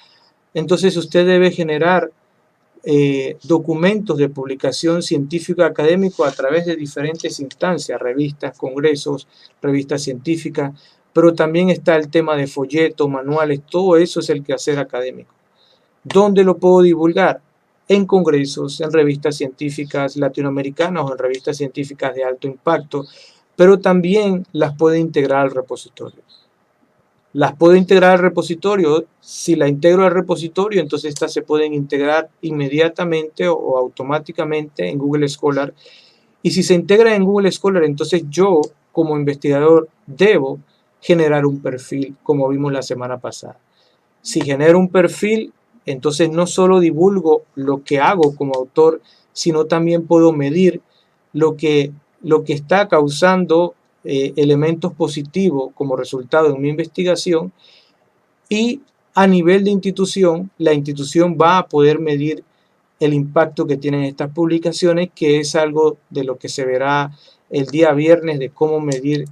entonces usted debe generar documentos de publicación científica académico a través de diferentes instancias, revistas, congresos, revistas científicas, pero también está el tema de folletos, manuales, todo eso es el quehacer académico. ¿Dónde lo puedo divulgar? En congresos, en revistas científicas latinoamericanas o en revistas científicas de alto impacto, pero también las puede integrar al repositorio. Las puedo integrar al repositorio. Si la integro al repositorio, entonces estas se pueden integrar inmediatamente o automáticamente en Google Scholar. Y si se integra en Google Scholar, entonces yo como investigador debo generar un perfil, como vimos la semana pasada. Si genero un perfil, entonces no solo divulgo lo que hago como autor, sino también puedo medir lo que está causando elementos positivos como resultado de mi investigación, y a nivel de institución, la institución va a poder medir el impacto que tienen estas publicaciones, que es algo de lo que se verá el día viernes, de cómo medir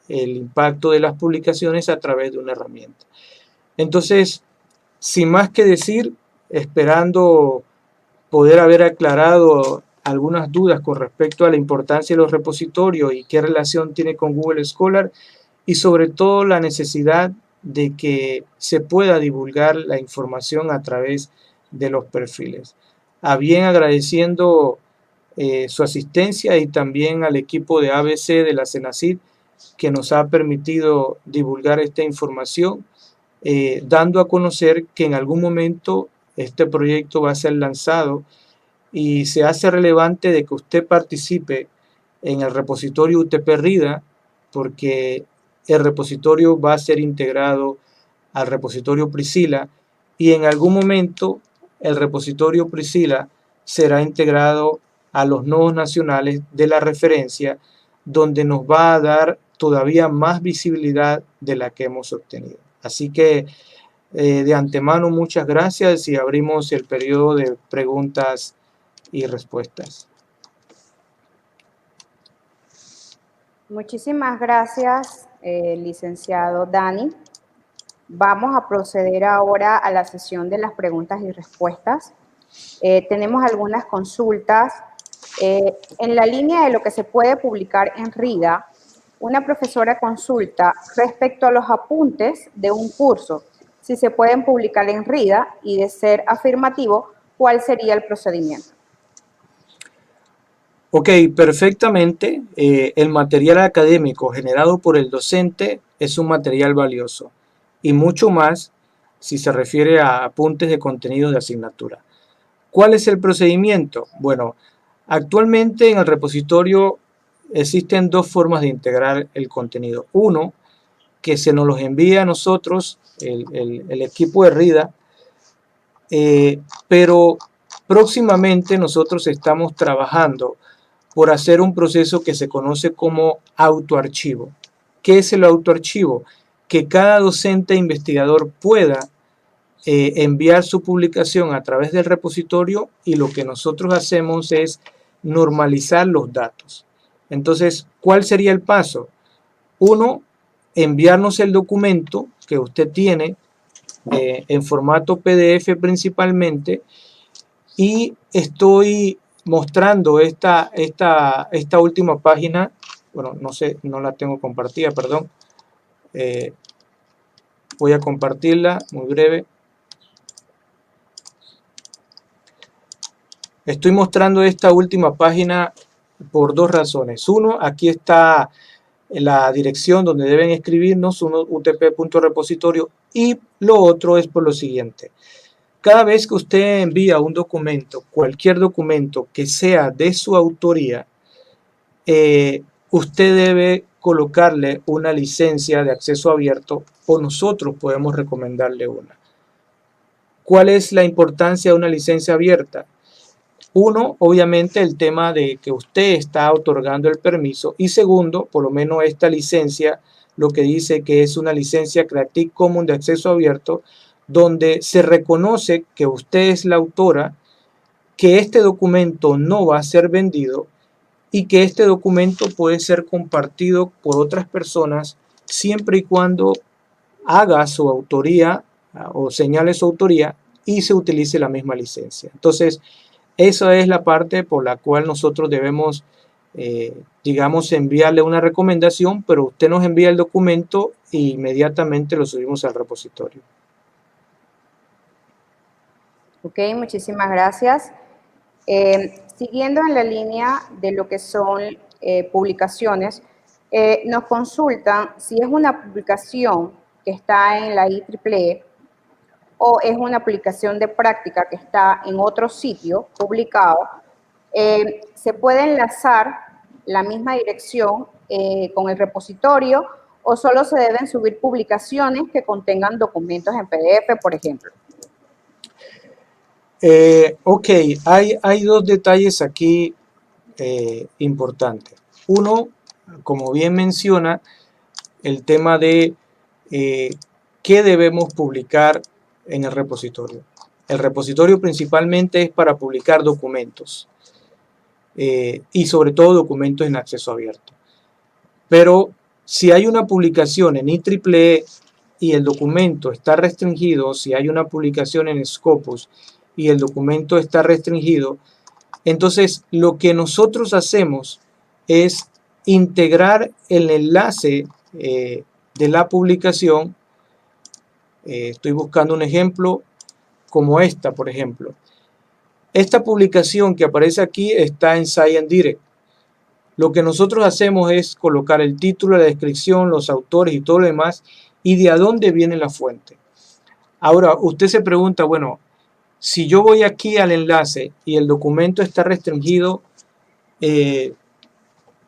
el impacto de las publicaciones a través de una herramienta. Entonces, sin más que decir, esperando poder haber aclarado algunas dudas con respecto a la importancia de los repositorios y qué relación tiene con Google Scholar, y sobre todo la necesidad de que se pueda divulgar la información a través de los perfiles. A bien agradeciendo su asistencia, y también al equipo de ABC de la CENACYT, que nos ha permitido divulgar esta información, dando a conocer que en algún momento este proyecto va a ser lanzado, y se hace relevante de que usted participe en el repositorio UTP-RIDA, porque el repositorio va a ser integrado al repositorio Priscilla, y en algún momento el repositorio Priscilla será integrado a los nodos nacionales de la referencia, donde nos va a dar todavía más visibilidad de la que hemos obtenido. Así que de antemano, muchas gracias, y abrimos el periodo de preguntas y respuestas. Muchísimas gracias, licenciado Dani. Vamos a proceder ahora a la sesión de las preguntas y respuestas. Tenemos algunas consultas. En la línea de lo que se puede publicar en RIDA, una profesora consulta respecto a los apuntes de un curso, si se pueden publicar en RIDA, y de ser afirmativo, ¿cuál sería el procedimiento? Ok, perfectamente. El material académico generado por el docente es un material valioso, y mucho más si se refiere a apuntes de contenido de asignatura. ¿Cuál es el procedimiento? Bueno, actualmente en el repositorio existen dos formas de integrar el contenido. Uno, que se nos los envía a nosotros, el equipo de RIDA, pero próximamente nosotros estamos trabajando por hacer un proceso que se conoce como autoarchivo. ¿Qué es el autoarchivo? Que cada docente e investigador pueda enviar su publicación a través del repositorio, y lo que nosotros hacemos es normalizar los datos. Entonces, ¿cuál sería el paso? Uno, enviarnos el documento que usted tiene en formato PDF principalmente, y estoy mostrando esta última página. Bueno, no sé, no la tengo compartida, perdón. Voy a compartirla muy breve. Estoy mostrando esta última página por dos razones. Uno, aquí está la dirección donde deben escribirnos, utp.repositorio, y lo otro es por lo siguiente. Cada vez que usted envía un documento, cualquier documento que sea de su autoría, usted debe colocarle una licencia de acceso abierto, o nosotros podemos recomendarle una. ¿Cuál es la importancia de una licencia abierta? Uno, obviamente el tema de que usted está otorgando el permiso, y segundo, por lo menos esta licencia lo que dice que es una licencia Creative Commons de acceso abierto, donde se reconoce que usted es la autora, que este documento no va a ser vendido, y que este documento puede ser compartido por otras personas siempre y cuando haga su autoría o señale su autoría y se utilice la misma licencia. Entonces, esa es la parte por la cual nosotros debemos, digamos, enviarle una recomendación, pero usted nos envía el documento e inmediatamente lo subimos al repositorio. Ok, muchísimas gracias. Siguiendo en la línea de lo que son publicaciones, nos consultan si es una publicación que está en la IEEE o es una publicación de práctica que está en otro sitio publicado, se puede enlazar la misma dirección con el repositorio o solo se deben subir publicaciones que contengan documentos en PDF, por ejemplo. Ok, hay dos detalles aquí importantes. Uno, como bien menciona, el tema de qué debemos publicar en el repositorio. El repositorio principalmente es para publicar documentos y sobre todo documentos en acceso abierto. Pero si hay una publicación en IEEE y el documento está restringido, si hay una publicación en Scopus y el documento está restringido, entonces lo que nosotros hacemos es integrar el enlace de la publicación. Estoy buscando un ejemplo como esta, por ejemplo. Esta publicación que aparece aquí está en Science Direct. Lo que nosotros hacemos es colocar el título, la descripción, los autores y todo lo demás y de a dónde viene la fuente. Ahora, usted se pregunta, bueno, si yo voy aquí al enlace y el documento está restringido,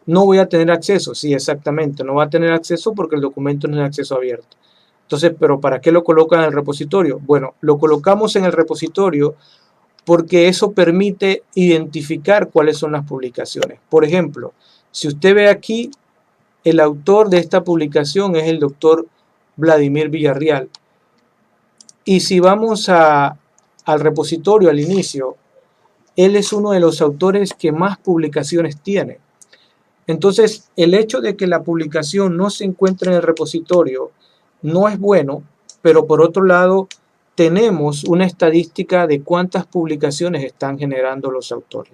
no voy a tener acceso. Sí, exactamente, no va a tener acceso porque el documento no es de acceso abierto. Entonces, ¿pero para qué lo colocan en el repositorio? Bueno, lo colocamos en el repositorio porque eso permite identificar cuáles son las publicaciones. Por ejemplo, si usted ve aquí, el autor de esta publicación es el doctor Vladimir Villarreal. Y si vamos al repositorio al inicio, él es uno de los autores que más publicaciones tiene. Entonces, el hecho de que la publicación no se encuentre en el repositorio no es bueno, pero por otro lado, tenemos una estadística de cuántas publicaciones están generando los autores.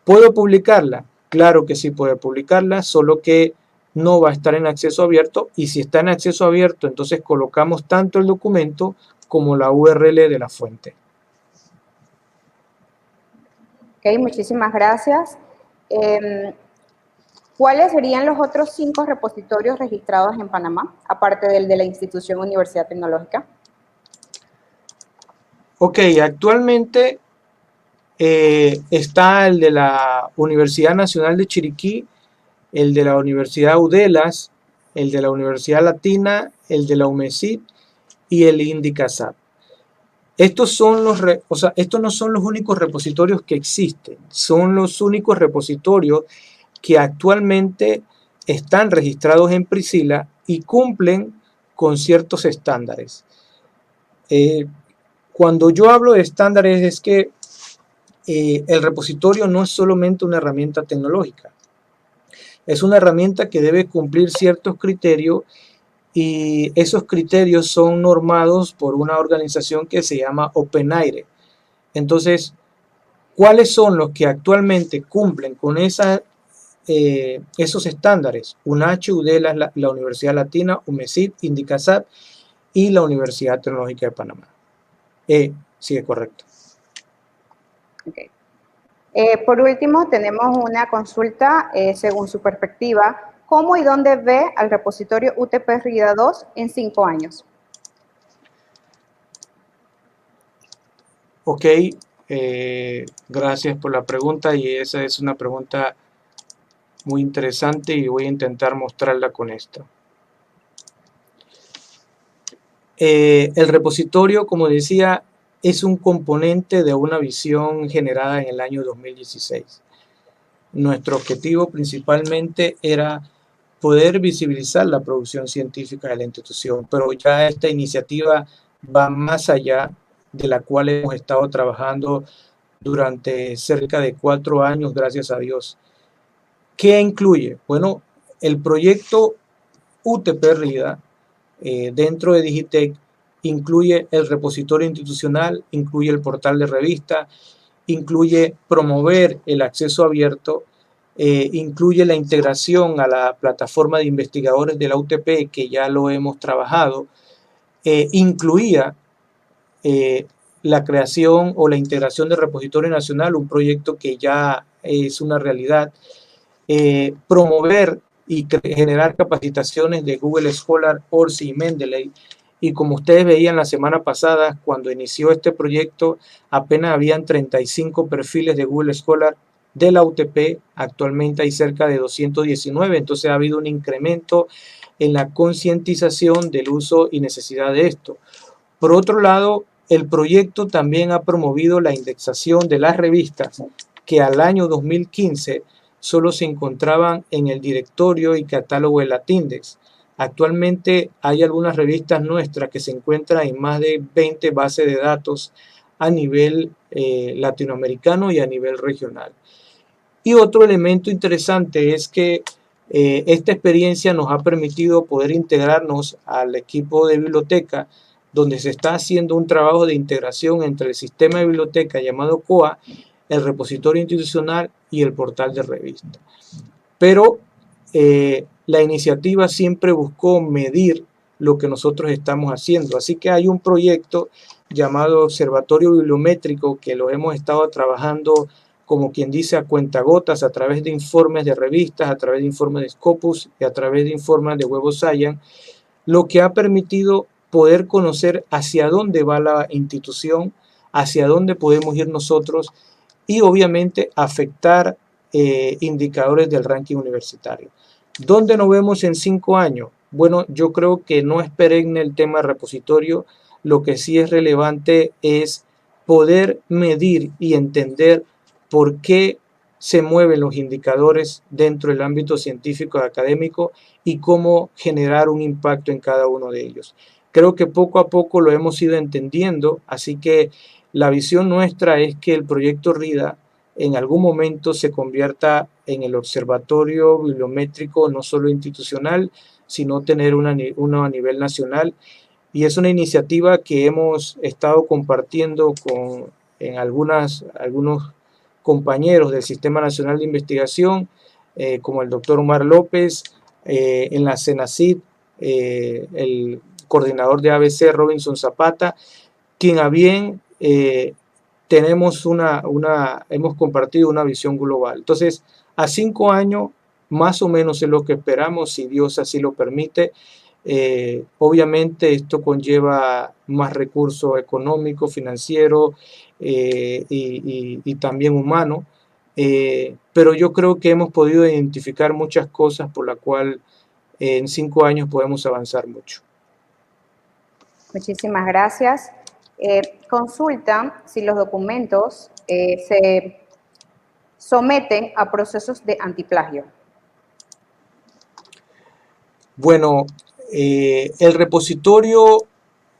¿Puedo publicarla? Claro que sí puede publicarla, solo que no va a estar en acceso abierto, y si está en acceso abierto, entonces colocamos tanto el documento como la URL de la fuente. Ok, muchísimas gracias. ¿Cuáles serían los otros 5 repositorios registrados en Panamá, aparte del de la institución Universidad Tecnológica? Ok, actualmente está el de la Universidad Nacional de Chiriquí, el de la Universidad Udelas, el de la Universidad Latina, el de la UMESIT y el INDICASAP. Estos no son los únicos repositorios que existen, son los únicos repositorios que actualmente están registrados en Priscila y cumplen con ciertos estándares. Cuando yo hablo de estándares es que el repositorio no es solamente una herramienta tecnológica, es una herramienta que debe cumplir ciertos criterios y esos criterios son normados por una organización que se llama OpenAIRE. Entonces, ¿cuáles son los que actualmente cumplen con esos estándares? UNACH, UDELA, la Universidad Latina, UMESIT, INDICASAT y la Universidad Tecnológica de Panamá. Sí, es correcto. Okay. Por último, tenemos una consulta según su perspectiva. ¿Cómo y dónde ve al repositorio UTP RIDA 2 en 5 años? Ok, gracias por la pregunta, y esa es una pregunta muy interesante y voy a intentar mostrarla con esto. El repositorio, como decía, es un componente de una visión generada en el año 2016. Nuestro objetivo principalmente era poder visibilizar la producción científica de la institución, pero ya esta iniciativa va más allá, de la cual hemos estado trabajando durante cerca de 4 años, gracias a Dios. ¿Qué incluye? Bueno, el proyecto UTP RIDA dentro de Digitec incluye el repositorio institucional, incluye el portal de revista, incluye promover el acceso abierto, incluye la integración a la plataforma de investigadores de la UTP, que ya lo hemos trabajado, incluía la creación o la integración del repositorio nacional, un proyecto que ya es una realidad, promover y generar capacitaciones de Google Scholar, ORCID y Mendeley. Y como ustedes veían la semana pasada, cuando inició este proyecto, apenas habían 35 perfiles de Google Scholar de la UTP. Actualmente hay cerca de 219, entonces ha habido un incremento en la concientización del uso y necesidad de esto. Por otro lado, el proyecto también ha promovido la indexación de las revistas que al año 2015 solo se encontraban en el directorio y catálogo de Latindex. Actualmente hay algunas revistas nuestras que se encuentran en más de 20 bases de datos a nivel latinoamericano y a nivel regional. Y otro elemento interesante es que esta experiencia nos ha permitido poder integrarnos al equipo de biblioteca, donde se está haciendo un trabajo de integración entre el sistema de biblioteca llamado COA, el repositorio institucional y el portal de revista. Pero la iniciativa siempre buscó medir lo que nosotros estamos haciendo. Así que hay un proyecto llamado Observatorio Bibliométrico que lo hemos estado trabajando, como quien dice, a cuentagotas, a través de informes de revistas, a través de informes de Scopus y a través de informes de Web of Science, lo que ha permitido poder conocer hacia dónde va la institución, hacia dónde podemos ir nosotros y obviamente afectar indicadores del ranking universitario. ¿Dónde nos vemos en 5 años? Bueno, yo creo que no es perenne el tema repositorio, lo que sí es relevante es poder medir y entender por qué se mueven los indicadores dentro del ámbito científico y académico y cómo generar un impacto en cada uno de ellos. Creo que poco a poco lo hemos ido entendiendo, así que la visión nuestra es que el proyecto RIDA en algún momento se convierta en el observatorio bibliométrico no solo institucional, sino tener uno a nivel nacional. Y es una iniciativa que hemos estado compartiendo en algunos compañeros del Sistema Nacional de Investigación, como el doctor Omar López, en la CENACID, el coordinador de ABC, Robinson Zapata, quien a bien hemos compartido una visión global. Entonces, a 5 años, más o menos es lo que esperamos, si Dios así lo permite. Obviamente esto conlleva más recursos económicos, financieros y también humanos, pero yo creo que hemos podido identificar muchas cosas por la cual en 5 años podemos avanzar mucho. Muchísimas gracias. Consulta si los documentos se someten a procesos de antiplagio. Bueno, el repositorio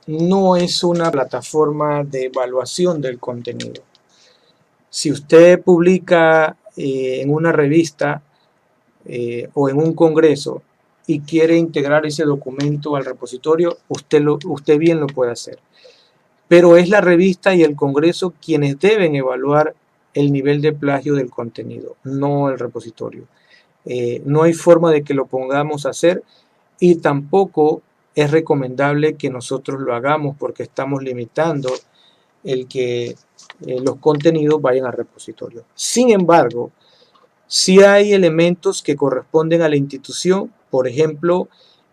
no es una plataforma de evaluación del contenido. Si usted publica en una revista o en un congreso y quiere integrar ese documento al repositorio, usted bien lo puede hacer. Pero es la revista y el congreso quienes deben evaluar el nivel de plagio del contenido, no el repositorio. No hay forma de que lo pongamos a hacer y tampoco es recomendable que nosotros lo hagamos porque estamos limitando el que los contenidos vayan al repositorio. Sin embargo, sí hay elementos que corresponden a la institución, por ejemplo,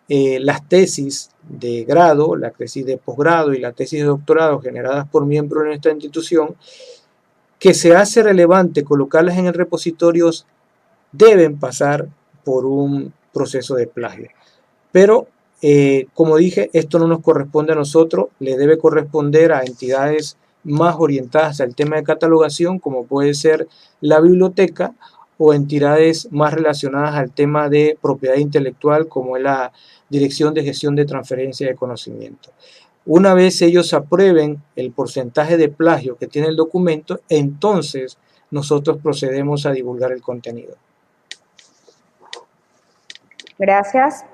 las tesis de grado, la tesis de posgrado y la tesis de doctorado generadas por miembros de nuestra institución, que se hace relevante colocarlas en el repositorio, deben pasar por un proceso de plagio. Pero, como dije, esto no nos corresponde a nosotros, le debe corresponder a entidades más orientadas al tema de catalogación, como puede ser la biblioteca, o entidades más relacionadas al tema de propiedad intelectual, como es la Dirección de Gestión de Transferencia de Conocimiento. Una vez ellos aprueben el porcentaje de plagio que tiene el documento, entonces nosotros procedemos a divulgar el contenido. Gracias.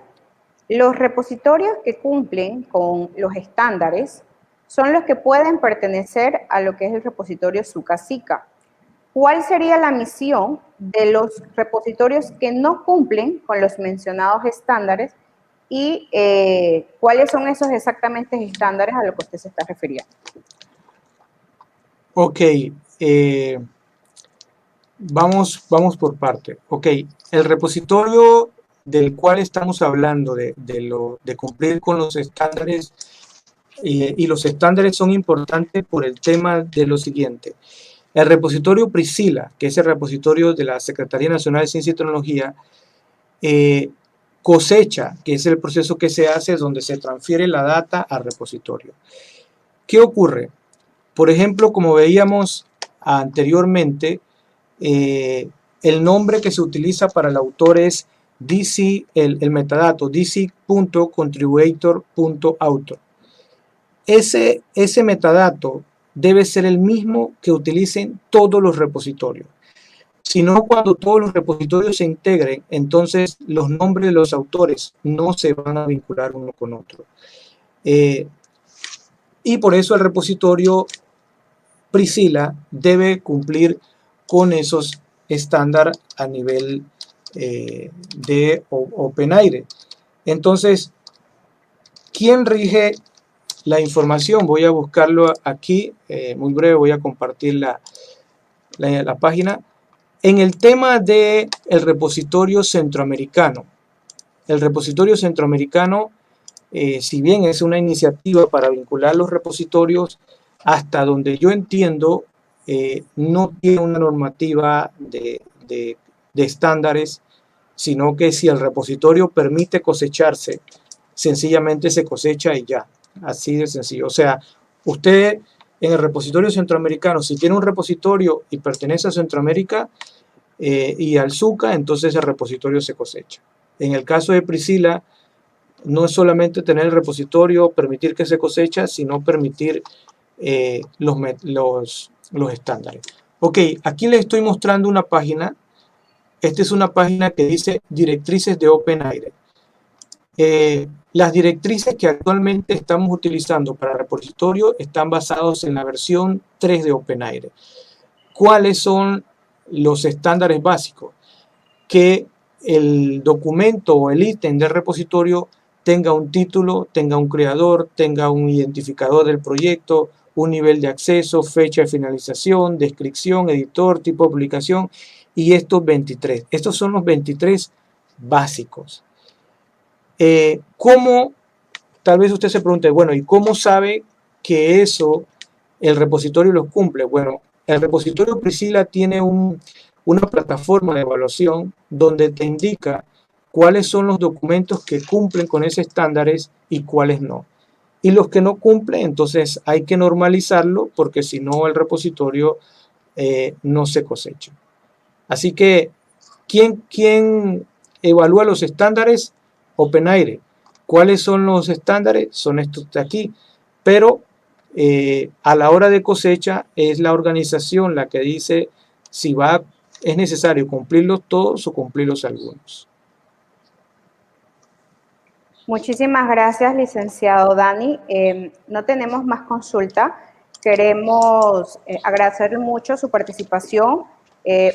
Los repositorios que cumplen con los estándares son los que pueden pertenecer a lo que es el repositorio SUCA-SICA. ¿Cuál sería la misión de los repositorios que no cumplen con los mencionados estándares y cuáles son esos exactamente estándares a los que usted se está refiriendo? Ok, vamos por parte. Ok, el repositorio del cual estamos hablando, de cumplir con los estándares, y los estándares son importantes por el tema de lo siguiente. El repositorio Priscilla, que es el repositorio de la Secretaría Nacional de Ciencia y Tecnología, cosecha, que es el proceso que se hace donde se transfiere la data al repositorio. ¿Qué ocurre? Por ejemplo, como veíamos anteriormente, el nombre que se utiliza para el autor es DC, el metadato dc.contributor.author. Ese metadato debe ser el mismo que utilicen todos los repositorios. Si no, cuando todos los repositorios se integren, entonces los nombres de los autores no se van a vincular uno con otro. Y por eso el repositorio Priscilla debe cumplir con esos estándares a nivel de OpenAIRE. Entonces, ¿quién rige la información? Voy a buscarlo aquí, muy breve, voy a compartir la página. En el tema del repositorio centroamericano, el repositorio centroamericano, si bien es una iniciativa para vincular los repositorios, hasta donde yo entiendo, no tiene una normativa de estándares, sino que si el repositorio permite cosecharse, sencillamente se cosecha y ya, así de sencillo. O sea, usted en el repositorio centroamericano, si tiene un repositorio y pertenece a Centroamérica y al SUCA, entonces el repositorio se cosecha. En el caso de Priscilla, no es solamente tener el repositorio, permitir que se cosecha, sino permitir los estándares. Ok, aquí les estoy mostrando una página. Esta es una página que dice directrices de OpenAIRE. Las directrices que actualmente estamos utilizando para repositorio están basados en la versión 3 de OpenAIRE. ¿Cuáles son los estándares básicos? Que el documento o el ítem del repositorio tenga un título, tenga un creador, tenga un identificador del proyecto, un nivel de acceso, fecha de finalización, descripción, editor, tipo de publicación y estos 23. Estos son los 23 básicos. ¿Cómo? Tal vez usted se pregunte, bueno, ¿y cómo sabe que eso el repositorio los cumple? Bueno, el repositorio Priscilla tiene una plataforma de evaluación donde te indica cuáles son los documentos que cumplen con esos estándares y cuáles no. Y los que no cumplen, entonces hay que normalizarlo porque si no el repositorio no se cosecha. Así que, ¿quién evalúa los estándares? OpenAIRE. ¿Cuáles son los estándares? Son estos de aquí. Pero a la hora de cosecha es la organización la que dice si es necesario cumplirlos todos o cumplirlos algunos. Muchísimas gracias, licenciado Dani. No tenemos más consulta. Queremos agradecerle mucho su participación.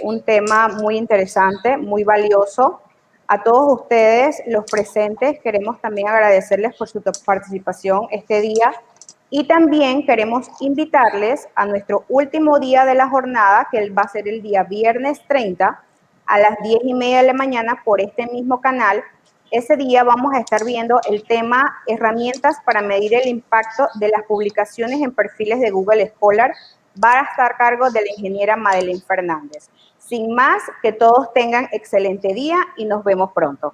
Un tema muy interesante, muy valioso. A todos ustedes, los presentes, queremos también agradecerles por su participación este día y también queremos invitarles a nuestro último día de la jornada, que va a ser el día viernes 30 a las 10:30 de la mañana por este mismo canal. Ese día vamos a estar viendo el tema herramientas para medir el impacto de las publicaciones en perfiles de Google Scholar. Va a estar a cargo de la ingeniera Madeleine Fernández. Sin más, que todos tengan excelente día y nos vemos pronto.